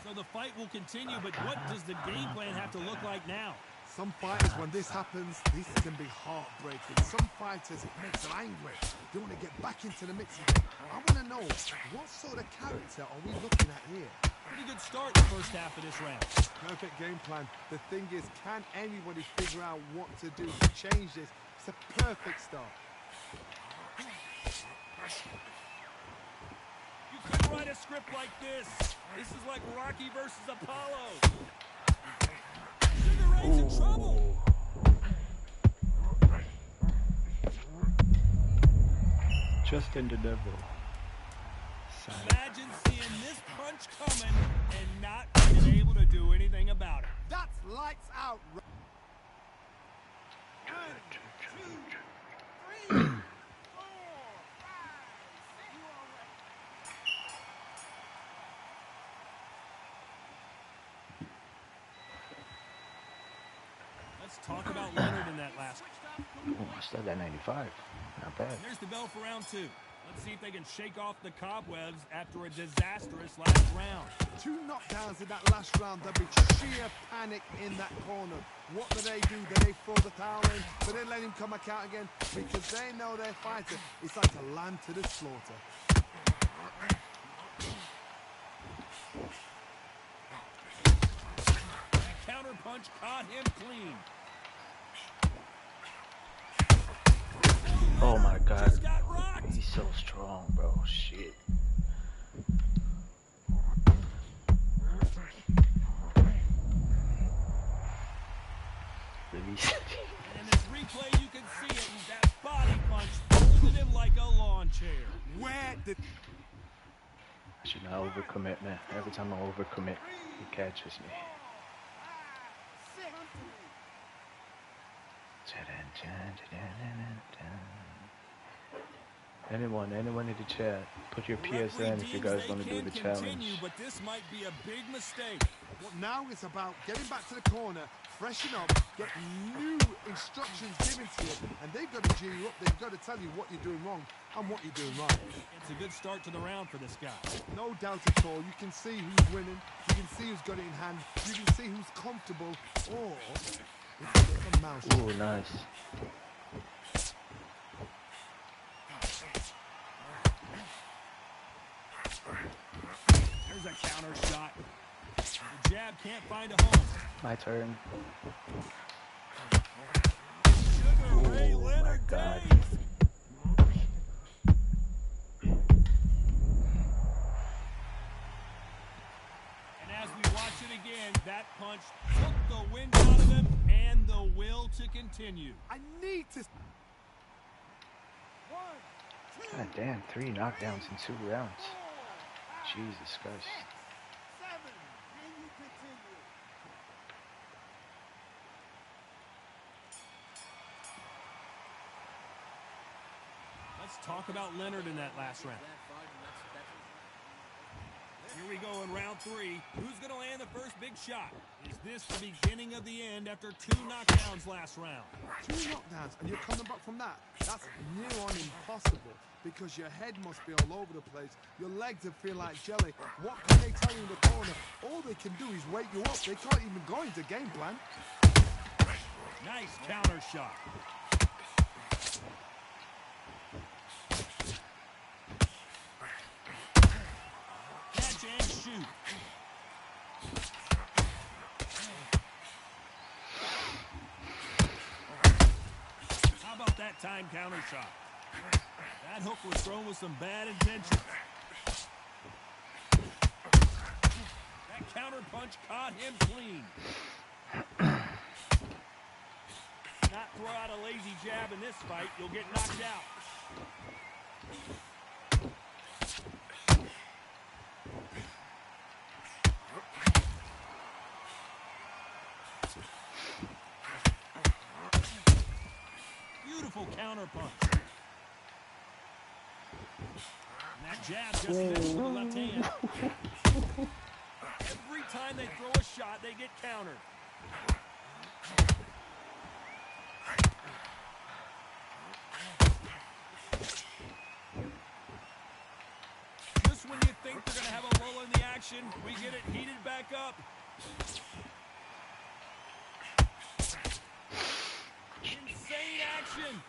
So the fight will continue, but what does the game plan have to look like now? Some fighters, when this happens, this can be heartbreaking. Some fighters, it makes them angry. They want to get back into the mix again. I want to know, what sort of character are we looking at here? Pretty good start in the first half of this round. Perfect game plan. The thing is, can anybody figure out what to do to change this? It's a perfect start. You couldn't write a script like this. This is like Rocky versus Apollo. Sugar Ray's in trouble. Justin the Devil. Imagine seeing this punch coming and not being able to do anything about it. That's lights out. 1, 2, 3, 4, 5, 6. You all right? Let's talk about Leonard in that last. Oh, still got 95. Not bad. There's the bell for round 2. Let's see if they can shake off the cobwebs after a disastrous last round. 2 knockdowns in that last round. There'll be sheer panic in that corner. What do? Do they throw the towel in? Do they let him come back out again? Because they know their fighter is like a lamb to the slaughter. That counter punch caught him clean. Oh my God. Just got rocked. He's so strong, bro. Shit. Release. And in this replay, you can see it. That body punch folded him like a lawn chair. Where did... I should not overcommit, man. Every time I overcommit, he catches me. 6. Anyone in the chat, put your The referee PSN if you deems guys they want to do can the continue, challenge. but this might be a big mistake. Well, now it's about getting back to the corner, freshen up, get new instructions given to you, and they've got to G you up. They've got to tell you what you're doing wrong and what you're doing right. It's a good start to the round for this guy. No doubt at all. You can see who's winning. You can see who's got it in hand. You can see who's comfortable. Or it's a bit of a mouse. Ooh, nice. There's a counter shot. The jab can't find a home. My turn. Sugar Ray Oh, my Leonard God. Days. And as we watch it again, that punch took the wind out of him and the will to continue. I need to... 1, 2, God damn, 3 knockdowns in 2 rounds. 4, 5, Jesus Christ. 6, 7. Can you continue? Let's talk about Leonard in that last round. That fight, and that's Here we go in round 3. Who's going to land the first big shot? Is this the beginning of the end after 2 knockdowns last round? 2 knockdowns and you're coming back from that. That's near on impossible because your head must be all over the place. Your legs will feel like jelly. What can they tell you in the corner? All they can do is wake you up. They can't even go into game plan. Nice counter shot. Catch and shoot. How about that time counter shot? That hook was thrown with some bad intentions. That counter punch caught him clean. Not throw out a lazy jab in this fight, you'll get knocked out. Beautiful counter punch. And that jab just missed with the left hand. Every time they throw a shot, they get countered. Just when you think they're going to have a lull in the action, we get it heated back up. Insane action.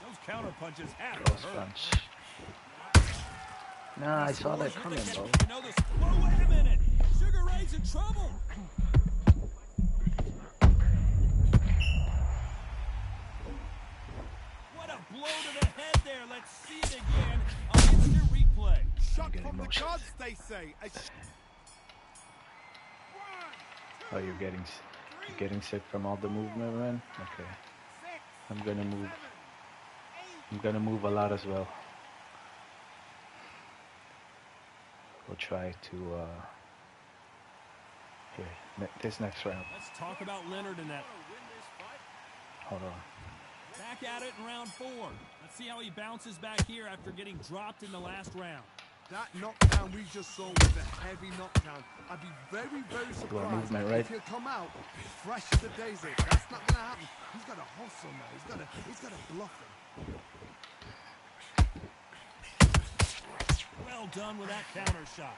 Those counter punches have to hurt. Punch. Nah, I saw that coming, bro. You know this. Whoa, wait a minute. Sugar Ray's in trouble. What a blow to the head there. Let's see it again on instant replay. Shot from the gods, they say. Oh, you're getting sick from all the movement, man? Okay. I'm gonna move a lot as well. We'll try to this next round. Let's talk about Leonard in that. Hold on. Back at it in round 4. Let's see how he bounces back here after getting dropped in the last round. That knockdown we just saw was a heavy knockdown. I'd be very, very surprised movement, right? if he'll come out fresh as a daisy. That's not gonna happen. He's got to hustle now. He's got to bluff him. Well done with that counter shot.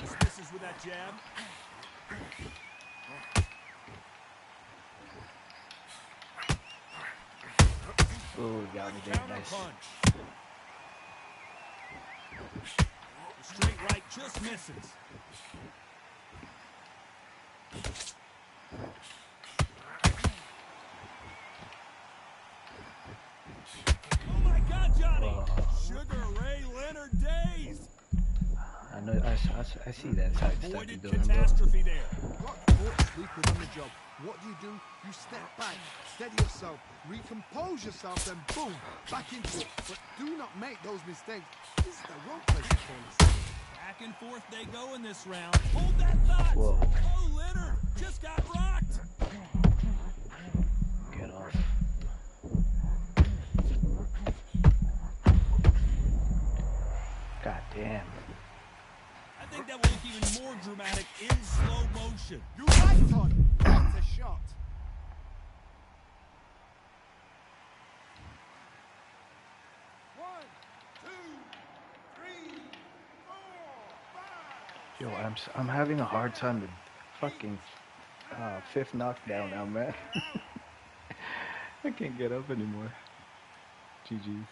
Just misses with that jab. Ooh, got me there, Counter nice. punch. The straight right just misses. Oh my God, Johnny! Sugar Ray Leonard days. I know. I see that side stuff you're Avoided doing, bro. catastrophe there. Got caught sleeping on the job. What do? You step back, steady yourself, recompose yourself, then boom, back into it. But do not make those mistakes. This is the wrong place to call this. Back and forth they go in this round. Hold that thought! Whoa. Oh, Leonard just got rocked! Get off. God damn. I think that will look even more dramatic in slow motion. You're right, Todd. What a shot. One, two, three, four, five. Yo, I'm having a hard time with fucking 5th knockdown now, man. I can't get up anymore. GG's.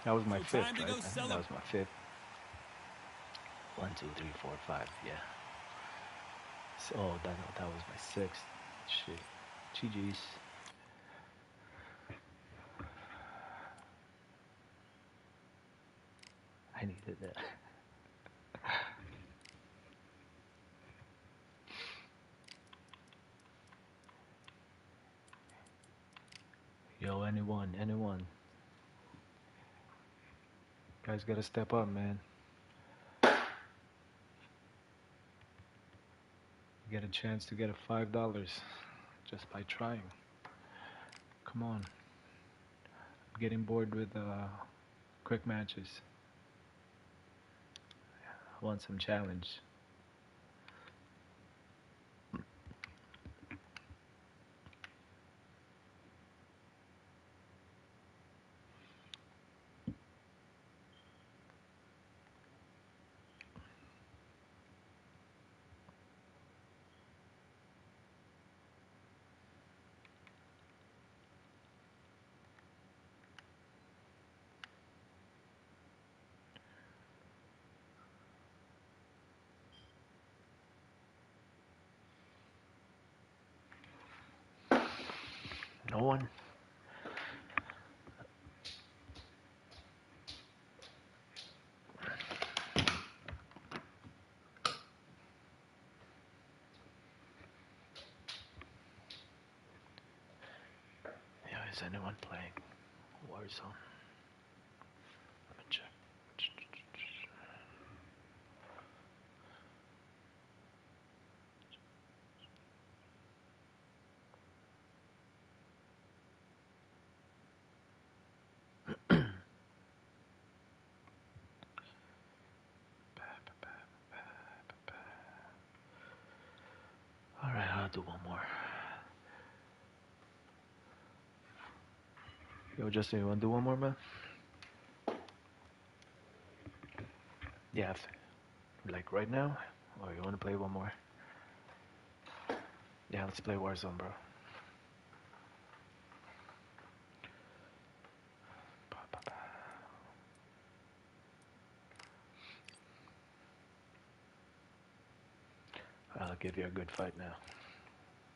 That was my So 5th, time to right? go I think celebrate. that was my 5th. 1, 2, 3, 4, 5. Yeah. Oh, that was my 6th. Shit. GG's. I needed that. Yo, anyone. Guys gotta step up, man. You get a chance to get a $5 just by trying. Come on. I'm getting bored with quick matches. I want some challenge. No one? Yeah, is anyone playing Warzone? Let me check. Alright, I'll do one more. Yo, Justin, you wanna do one more, man? Yeah, like right now? Or you wanna play one more? Yeah, let's play Warzone, bro. I'll give you a good fight now.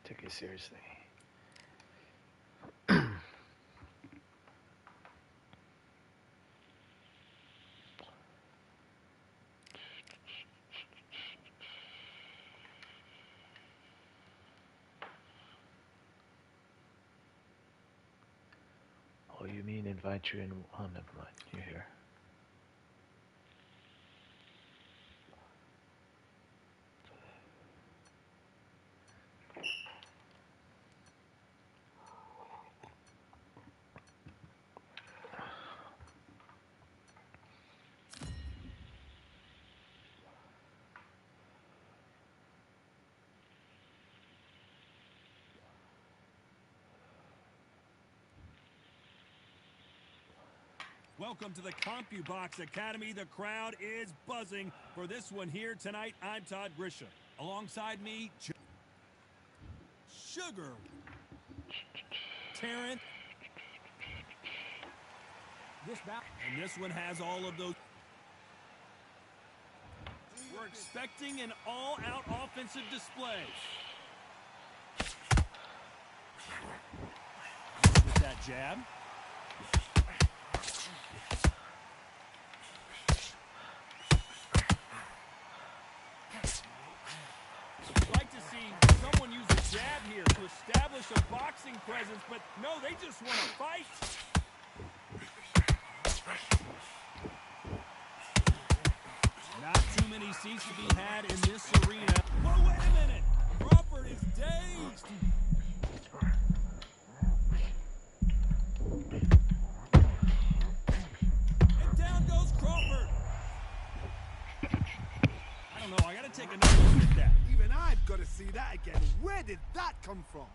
Take it seriously. Oh, you mean invite you in? Oh, never mind. You're here. Welcome to the CompuBox Academy. The crowd is buzzing for this one here tonight. I'm Todd Grisham. Alongside me, Sugar, Terrence. And this one has all of those. We're expecting an all-out offensive display. With that jab. Jab here to establish a boxing presence, but no, they just want to fight. Not too many seats to be had in this arena. Whoa, wait a minute. Crawford is dazed. And down goes Crawford. I don't know. I got to take another look at that. Even I've got to see that again. Where did that come from?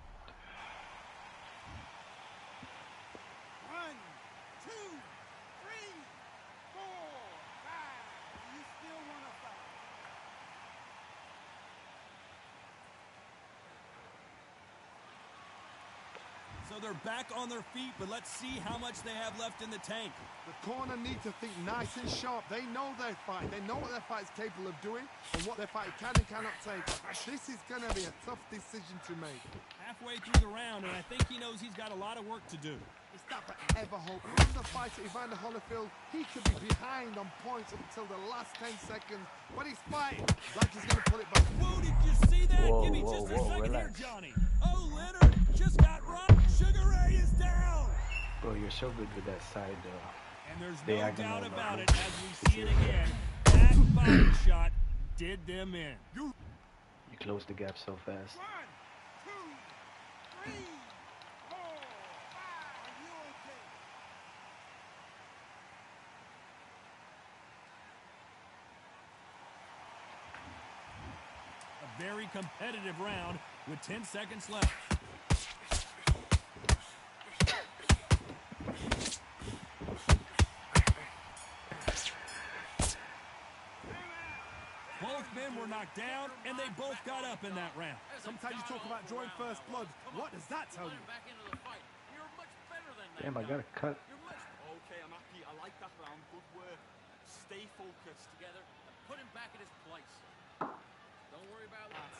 1, 2, 3, 4, 5. You still want to fight? So they're back on their feet, but let's see how much they have left in the tank. The corner need to think nice and sharp. They know their fight. They know what their fight's capable of doing and what their fight can and cannot take. This is going to be a tough decision to make. Halfway through the round, and I think he knows he's got a lot of work to do. It's that forever hope. From the fight at Evander Holyfield, he could be behind on points until the last 10 seconds. But he's fighting like he's going to pull it back. Whoa, did you see that? Whoa, Give me whoa, just a whoa, second relax. here, Johnny. Oh, Leonard just got rocked. Sugar Ray is down. Bro, you're so good with that side And there's no diagonal. doubt about it as we see it again. That body shot did them in. You close the gap so fast. 1, 2, 3, 4, 5. Are you okay? A very competitive round with 10 seconds left. Both men were knocked down, and they both got up in that round. Sometimes you talk about drawing first blood. What does that tell you? Back into the fight. You're much better than that. Damn, I got a cut. You're much Okay, I'm happy. I like that round. Good work. Stay focused. together. Put him back in his place. Don't worry about that.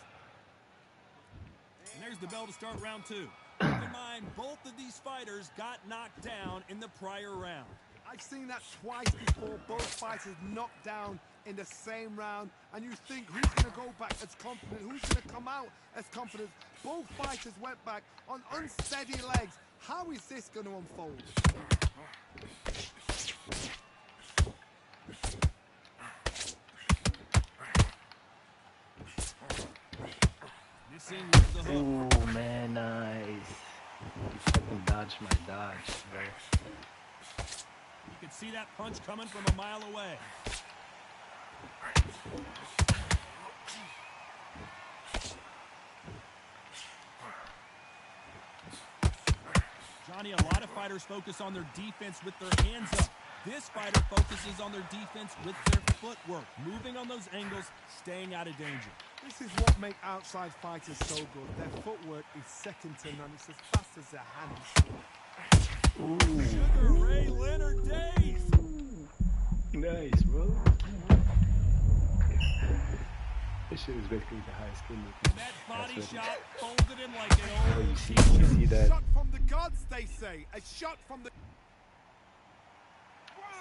And there's the bell to start round 2. Keep in mind, both of these fighters got knocked down in the prior round. I've seen that twice before, both fighters knocked down in the same round, and you think who's going to go back as confident, who's going to come out as confident. Both fighters went back on unsteady legs. How is this going to unfold? Missing with the hook. Ooh, man, nice. You fucking dodged my dodge, bro. You can see that punch coming from a mile away. Johnny, a lot of fighters focus on their defense with their hands up. This fighter focuses on their defense with their footwork, moving on those angles, staying out of danger. This is what makes outside fighters so good. Their footwork is second to none. It's as fast as their hands. Sugar Ray Leonard days. Nice, bro. This shit is basically the highest skill move. That body That's what- shot folded him like an Oh, old you see that? Shot from the gods, they say. A shot from the...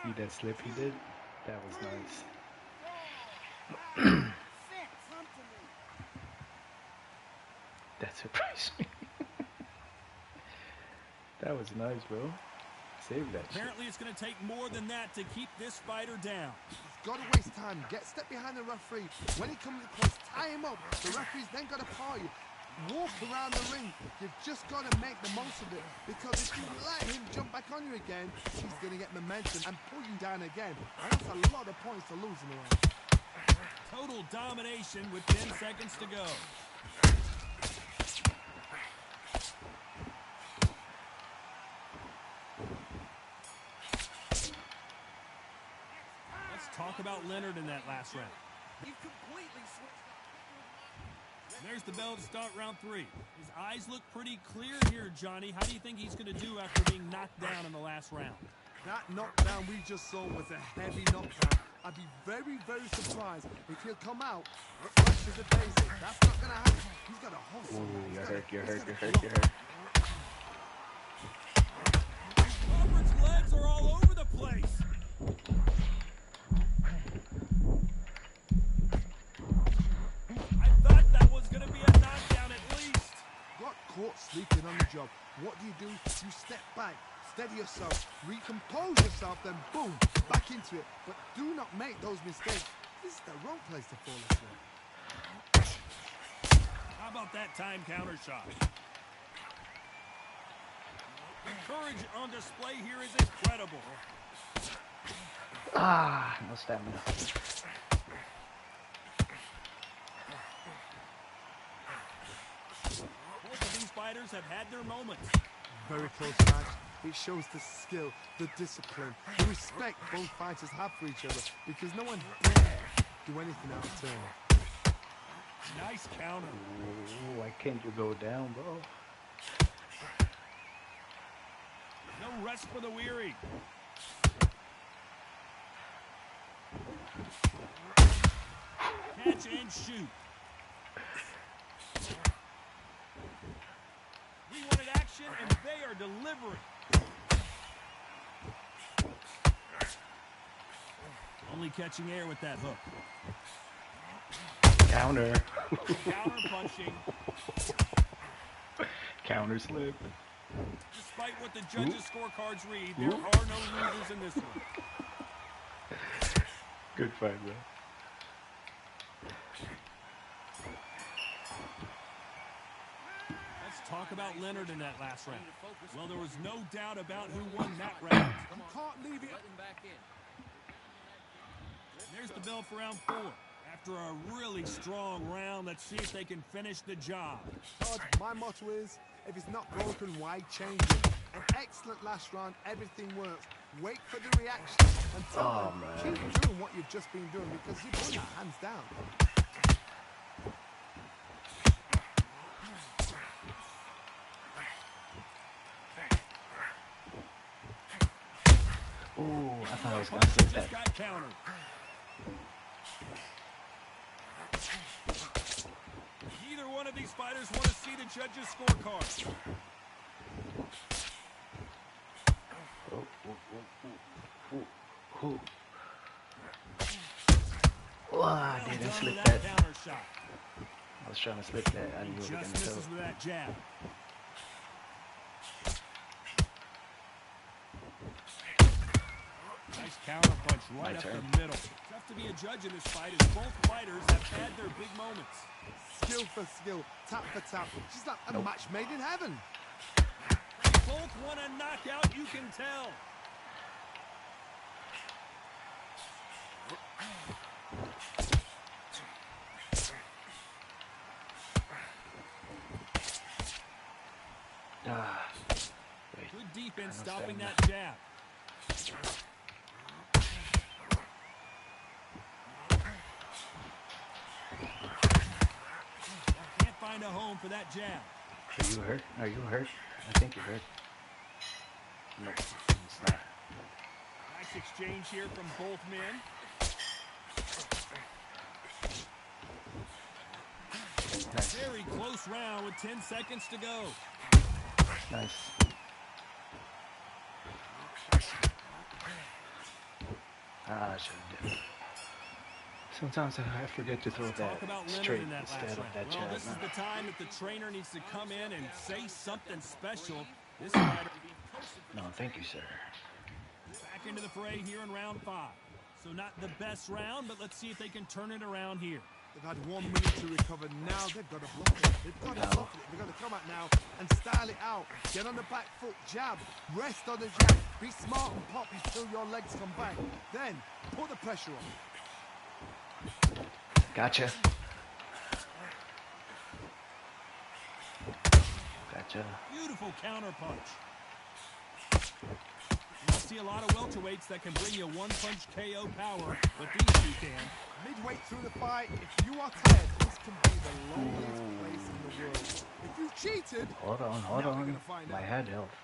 See that slip he did? That was nice. That surprised me. That was nice, bro. Save that shit. Apparently, it's going to take more than that to keep this fighter down. Got to waste time. Step behind the referee. When he comes close, tie him up. The referee's then got to paw you. Walk around the ring. You've just got to make the most of it. Because if you let him jump back on you again, he's going to get momentum and pull you down again. And that's a lot of points to lose in a round. Total domination with 10 seconds to go. Let's talk about Leonard in that last round. You've completely switched up. There's the bell to start round 3. His eyes look pretty clear here, Johnny. How do you think he's going to do after being knocked down in the last round? That knockdown we just saw was a heavy knockdown. I'd be very, very surprised if he'll come out fresh as a daisy. That's not going to happen. He's got a hustle. Ooh, you're hurt, you're He's hurt, gotta you're hurt, block. you're hurt. Robert's legs are all over the place. I thought that was going to be a knockdown at least. Got caught sleeping on the job. What do? You step back, steady yourself, recompose yourself, then boom, back into it. But do not make those mistakes. This is the wrong place to fall asleep. How about that time counter shot? The courage on display here is incredible. Ah, no stamina. Both of these fighters have had their moments. Very close match. It shows the skill, the discipline, the respect both fighters have for each other because no one dare do anything out of turn. Nice counter. Ooh, why can't you go down, bro? No rest for the weary. Catch and shoot. We wanted action, and they are delivering. Only catching air with that hook. Counter. Counter punching. Counter slip. Despite what the judges' scorecards read, there are no losers in this one. Good fight, bro. Let's talk about Leonard in that last round. Well, there was no doubt about who won that round. You can't leave it. Let them back in. There's the bell for round 4. After a really strong round, let's see if they can finish the job. Todd, my motto is, if it's not broken, why change it? An excellent last round, everything works. Wait for the reaction and tell them, keep doing what you've just been doing because you've won it, hands down. Ooh, I thought I was gonna flip Just that. got countered. Neither one of these fighters want to see the judges' scorecard. Wow, dude, I Done slipped with that. counter shot. I was trying to slip that. I knew we were Just gonna misses throw. with that jab. Nice counter punch right My up turn. the middle. Tough to be a judge in this fight as both fighters have had their big moments. Skill for skill, tap for tap. She's like a match made in heaven. Both want a knockout, you can tell. Ah, wait. Good defense I know stopping stamina. that jab. Can't find a home for that jab. Are you hurt? Are you hurt? I think you're hurt. No, it's not. Nice exchange here from both men. Nice. Very close round with 10 seconds to go. Nice. Ah, I should have did. Sometimes I forget to throw Talk that about Leonard straight in that instead last of round. that Well, jab. this is the time that the trainer needs to come in and say something special. This fighter No, thank you, sir. back into the fray here in round 5. So not the best round, but let's see if they can turn it around here. They've had 1 minute to recover. Now they've got to block it. They've got to block it. They've got to come out now and style it out. Get on the back foot, jab, rest on the jab. Be smart and pop until your legs come back. Then put the pressure on. Gotcha. Gotcha. Beautiful counter punch. You'll see a lot of welterweights that can bring you one-punch KO power, but these two can. Midway through the fight, if you are tired, this can be the loneliest place in the world. If you cheated, Hold on, hold now we're on. gonna find My out. head health.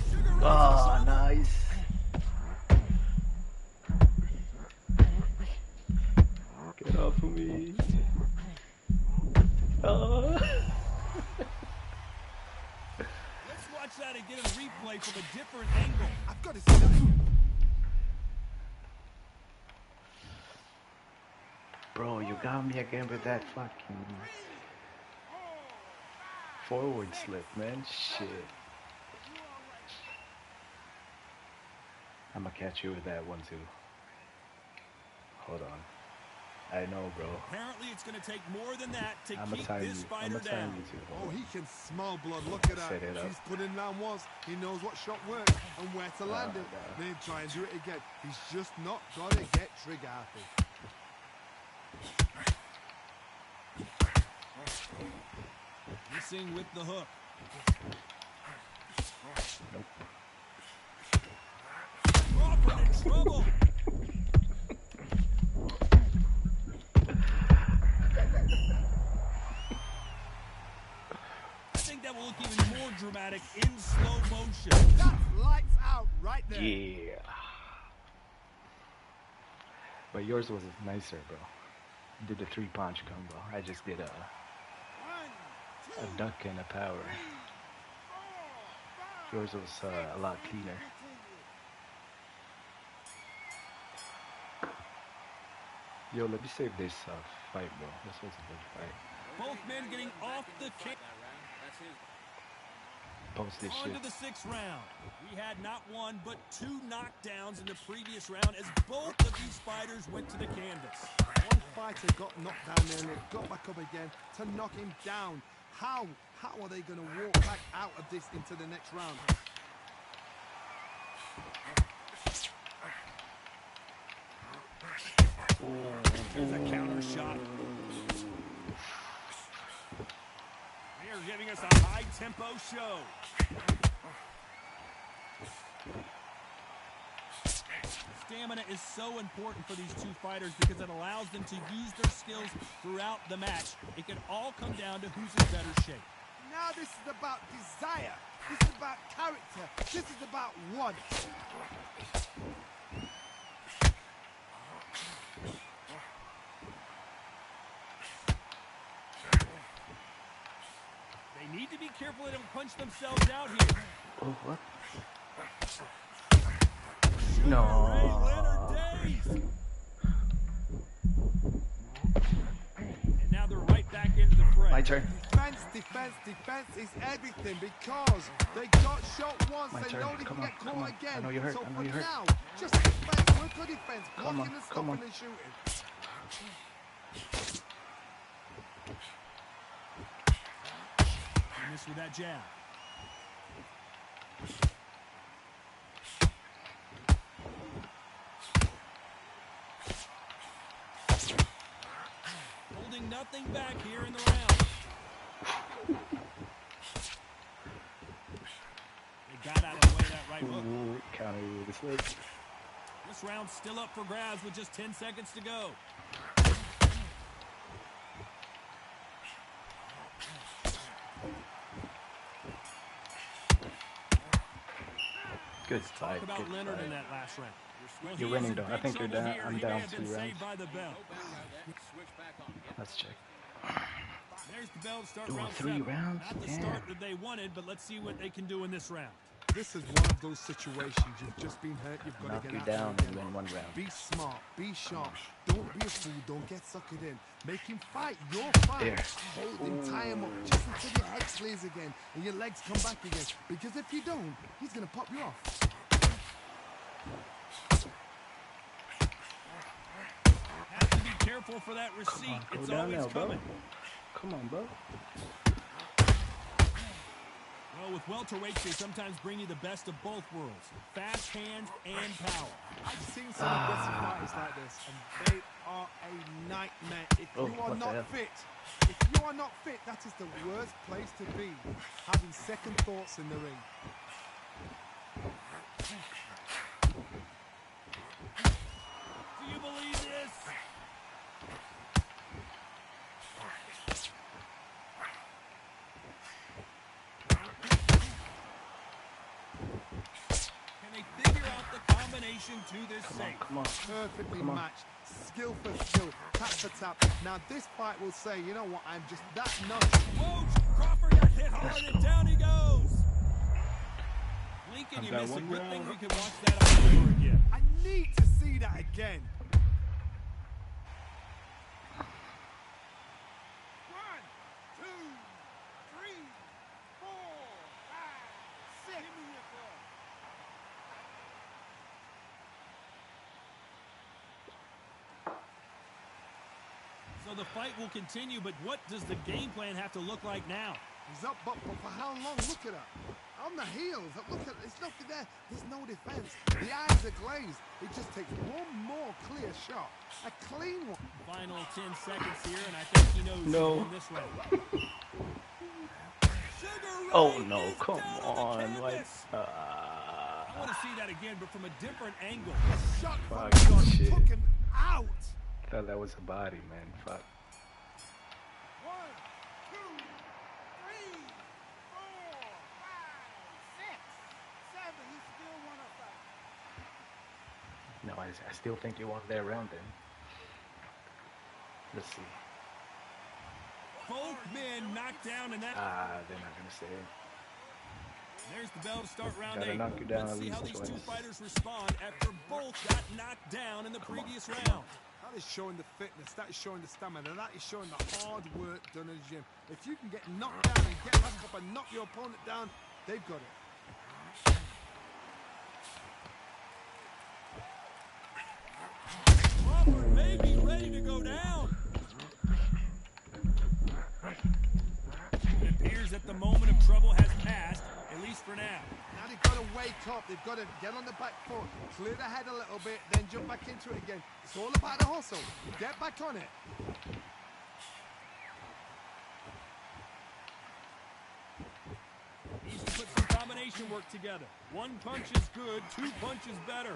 Sugar Ray's in Oh, trouble. nice. Get off of me. Oh. Let's watch that and get a replay from a different angle. I've got to see that. Bro, you got me again with that fucking forward slip, man. Shit. I'm gonna catch you with that one too. Hold on. I know, bro. Apparently, it's going to take more than that to I'm gonna keep time you. this I'm fighter gonna time down. you too. Oh, Hold on. he can smell blood. Look at that. Set it up. He's put in round once. He knows what shot works and where to land it. God. Then try and do it again. He's just not got to get trigger happy. Missing with the hook. Nope. Crawford in trouble. I think that will look even more dramatic in slow motion. That's lights out right there. Yeah. But yours was nicer, bro. You did a 3-punch combo. I just did a duck and a power. Yours was a lot cleaner. Yo, let me save this fight, bro. This was a good fight. Both men getting off the kick. That round, that's his. post this On shit. to the 6th round. We had not one, but 2 knockdowns in the previous round as both of these fighters went to the canvas. One fighter got knocked down earlier, got back up again to knock him down. How are they going to walk back out of this into the next round? Here's a counter shot. They are giving us a high-tempo show. Stamina is so important for these 2 fighters because it allows them to use their skills throughout the match. It can all come down to who's in better shape. Now this is about desire. This is about character. This is about one. They need to be careful they don't punch themselves out here. Oh, what? Ray No. Leonard Days. And now they're right back into the fray. My turn. Defense is everything because they got shot once. My They turn. know they Come can on, get come caught on. again. I know you're hurt. So I know for you're hurt. now, just defense. Work on defense. Come Blocking on, and come on. stopping and shooting. He missed with that jab. Holding nothing back here in the round. They got out of the way of that right hook. Ooh, counter with this leg. This round's still up for grabs with just 10 seconds to go. Good fight. Talk about Good Leonard fight. in that last round. Well, You're he is winning in though. I big think you're trouble down. here. I'm He down may have 2 been rounds. saved by the bell. Go back out there. Switch back on. Yep. Let's check. There's the bell to start Ooh, round 3 7. rounds? Not the Damn. start that they wanted, but let's see what they can do in this round. This is one of those situations. You've just been hurt. You've got Knock to you get out down there and again. win 1 round. Be smart. Be sharp. Don't be a fool. Don't get suckered in. Make him fight your fight. There. Hold him, tie him up just until your head clears again and your legs come back again. Because if you don't, he's going to pop you off. Have to be careful for that receipt. Go It's down always now, bro. coming. Come on, bro. Well, with welterweights, they sometimes bring you the best of both worlds. Fast hands and power. I've seen some aggressive fighters like this, and they are a nightmare. If Oh, you are what the hell? not fit, that is the worst place to be. Having second thoughts in the ring. Do you believe this? Can they figure out the combination to this safe? Come on. Perfectly Come on. matched, skill for skill, tap for tap. Now this fight will say, you know what, I'm just that nuts. Whoa, Crawford got hit hard and down he goes. Lincoln, I've you got missed a 1 good thing round. we could watch that over again. I need to see that again. 1, 2, 3, 4, 5, 6. Give me your ball. So the fight will continue, but what does the game plan have to look like now? He's up, but for how long? Look at that. On the heels. Look at, there's nothing there. There's no defense. The eyes are glazed. It just takes one more clear shot. A clean one. Final 10 seconds here, and I think he knows No. who's in this round. Sugar Ray Oh no, is come down on. the Like, canvas. I want to see that again, but from a different angle. Shot from Fuck God. shit. Took him out. thought that was a body, man. Fuck. 1, 2, 3, 4, 5, 6, 7. He's still 105. No, I still think you won that round then. Let's see. Both men knocked down in that. They're not gonna say it. There's the bell to start round Gotta 8. knock you down Let's at see how least these two twice. fighters respond after both got knocked down in the previous round. That is showing the fitness. That is showing the stamina. That is showing the hard work done in the gym. If you can get knocked down and get back up and knock your opponent down, They've got it. Crawford may be ready to go down. It appears that the moment of trouble has passed, at least for now. Now they've got to wake up. They've got to get on the back foot, clear the head a little bit, then jump back into it again. It's all about the hustle. Get back on it. Needs to put some combination work together. One punch is good, two punches better.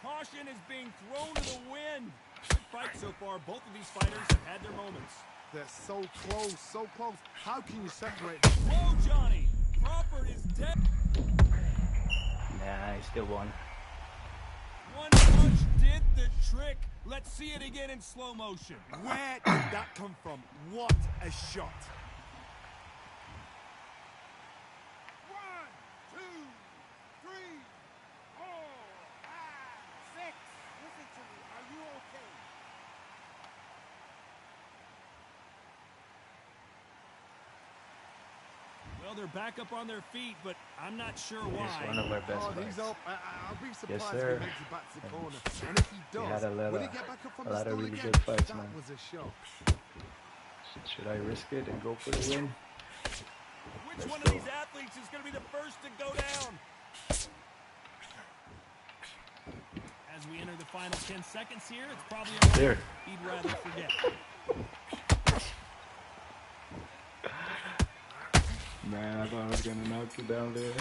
Caution is being thrown to the wind. Good fight so far. Both of these fighters have had their moments. They're so close, so close. How can you separate them? Whoa, Johnny! Crawford is dead. Nah, he still won. One punch did the trick. Let's see it again in slow motion. Where did that come from? What a shot. 1, 2, 3, 4, 5, 6. Listen to me. Are you okay? Well, they're back up on their feet, but I'm not sure He's why. one of our best Oh, fights. he's up. I'll be surprised sir. if he makes it back to the corner. And if he does, had a lot will he of- get back up from a the lot of stool really again? good fights, That man. was a shot. Should I risk it and go for the win? Which Let's one go. of these athletes is going to be the first to go down? As we enter the final 10 seconds here, it's probably a There. he'd rather forget. Man, I thought I was gonna knock you down there.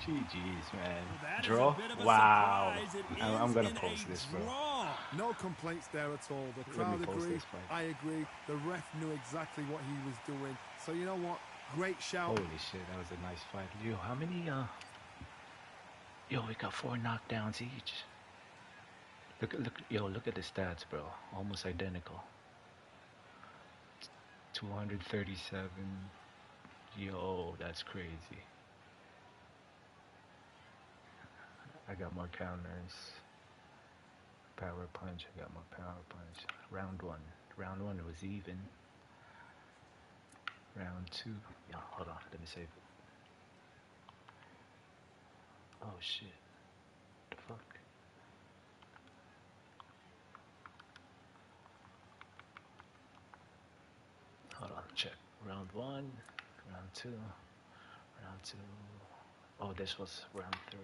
GG's, man. Well, that is Draw? a bit of a Wow. surprise. It I'm ends gonna in post a this, bro. draw. No complaints there at all. The Let me crowd post agreed. this fight. I agree. The ref knew exactly what he was doing. So you know what? Great shout. Holy shit, that was a nice fight. Yo, how many, Yo, we got 4 knockdowns each. Look, look at the stats, bro. Almost identical. 237. Yo, that's crazy. I got more counters. Power punch, I got more power punch. Round 1. Round 1 was even. Round 2. Yeah, hold on, let me save it. Oh shit. The fuck? Hold on, check. Round 1, round 2, round 2. Oh, this was round 3.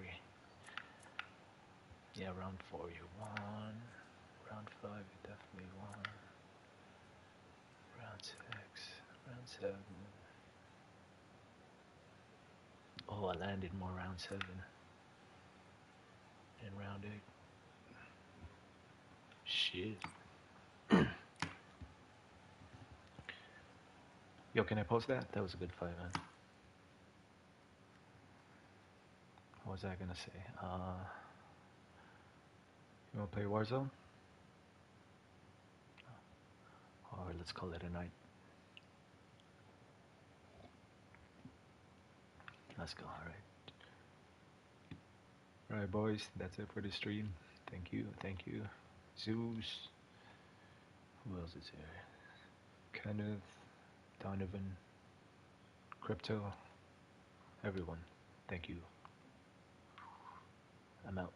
Yeah, round 4 you won. Round 5 you definitely won. Round 6, round 7. Oh, I landed more round 7. And round 8. Shit. Yo, can I post that? That was a good fight, man. What was I gonna say? You wanna play Warzone? Or let's call it a night. Let's go, alright. Alright, boys, that's it for the stream. Thank you, thank you. Zeus. Who else is here? Kenneth, Donovan, Crypto, everyone. Thank you. I'm out.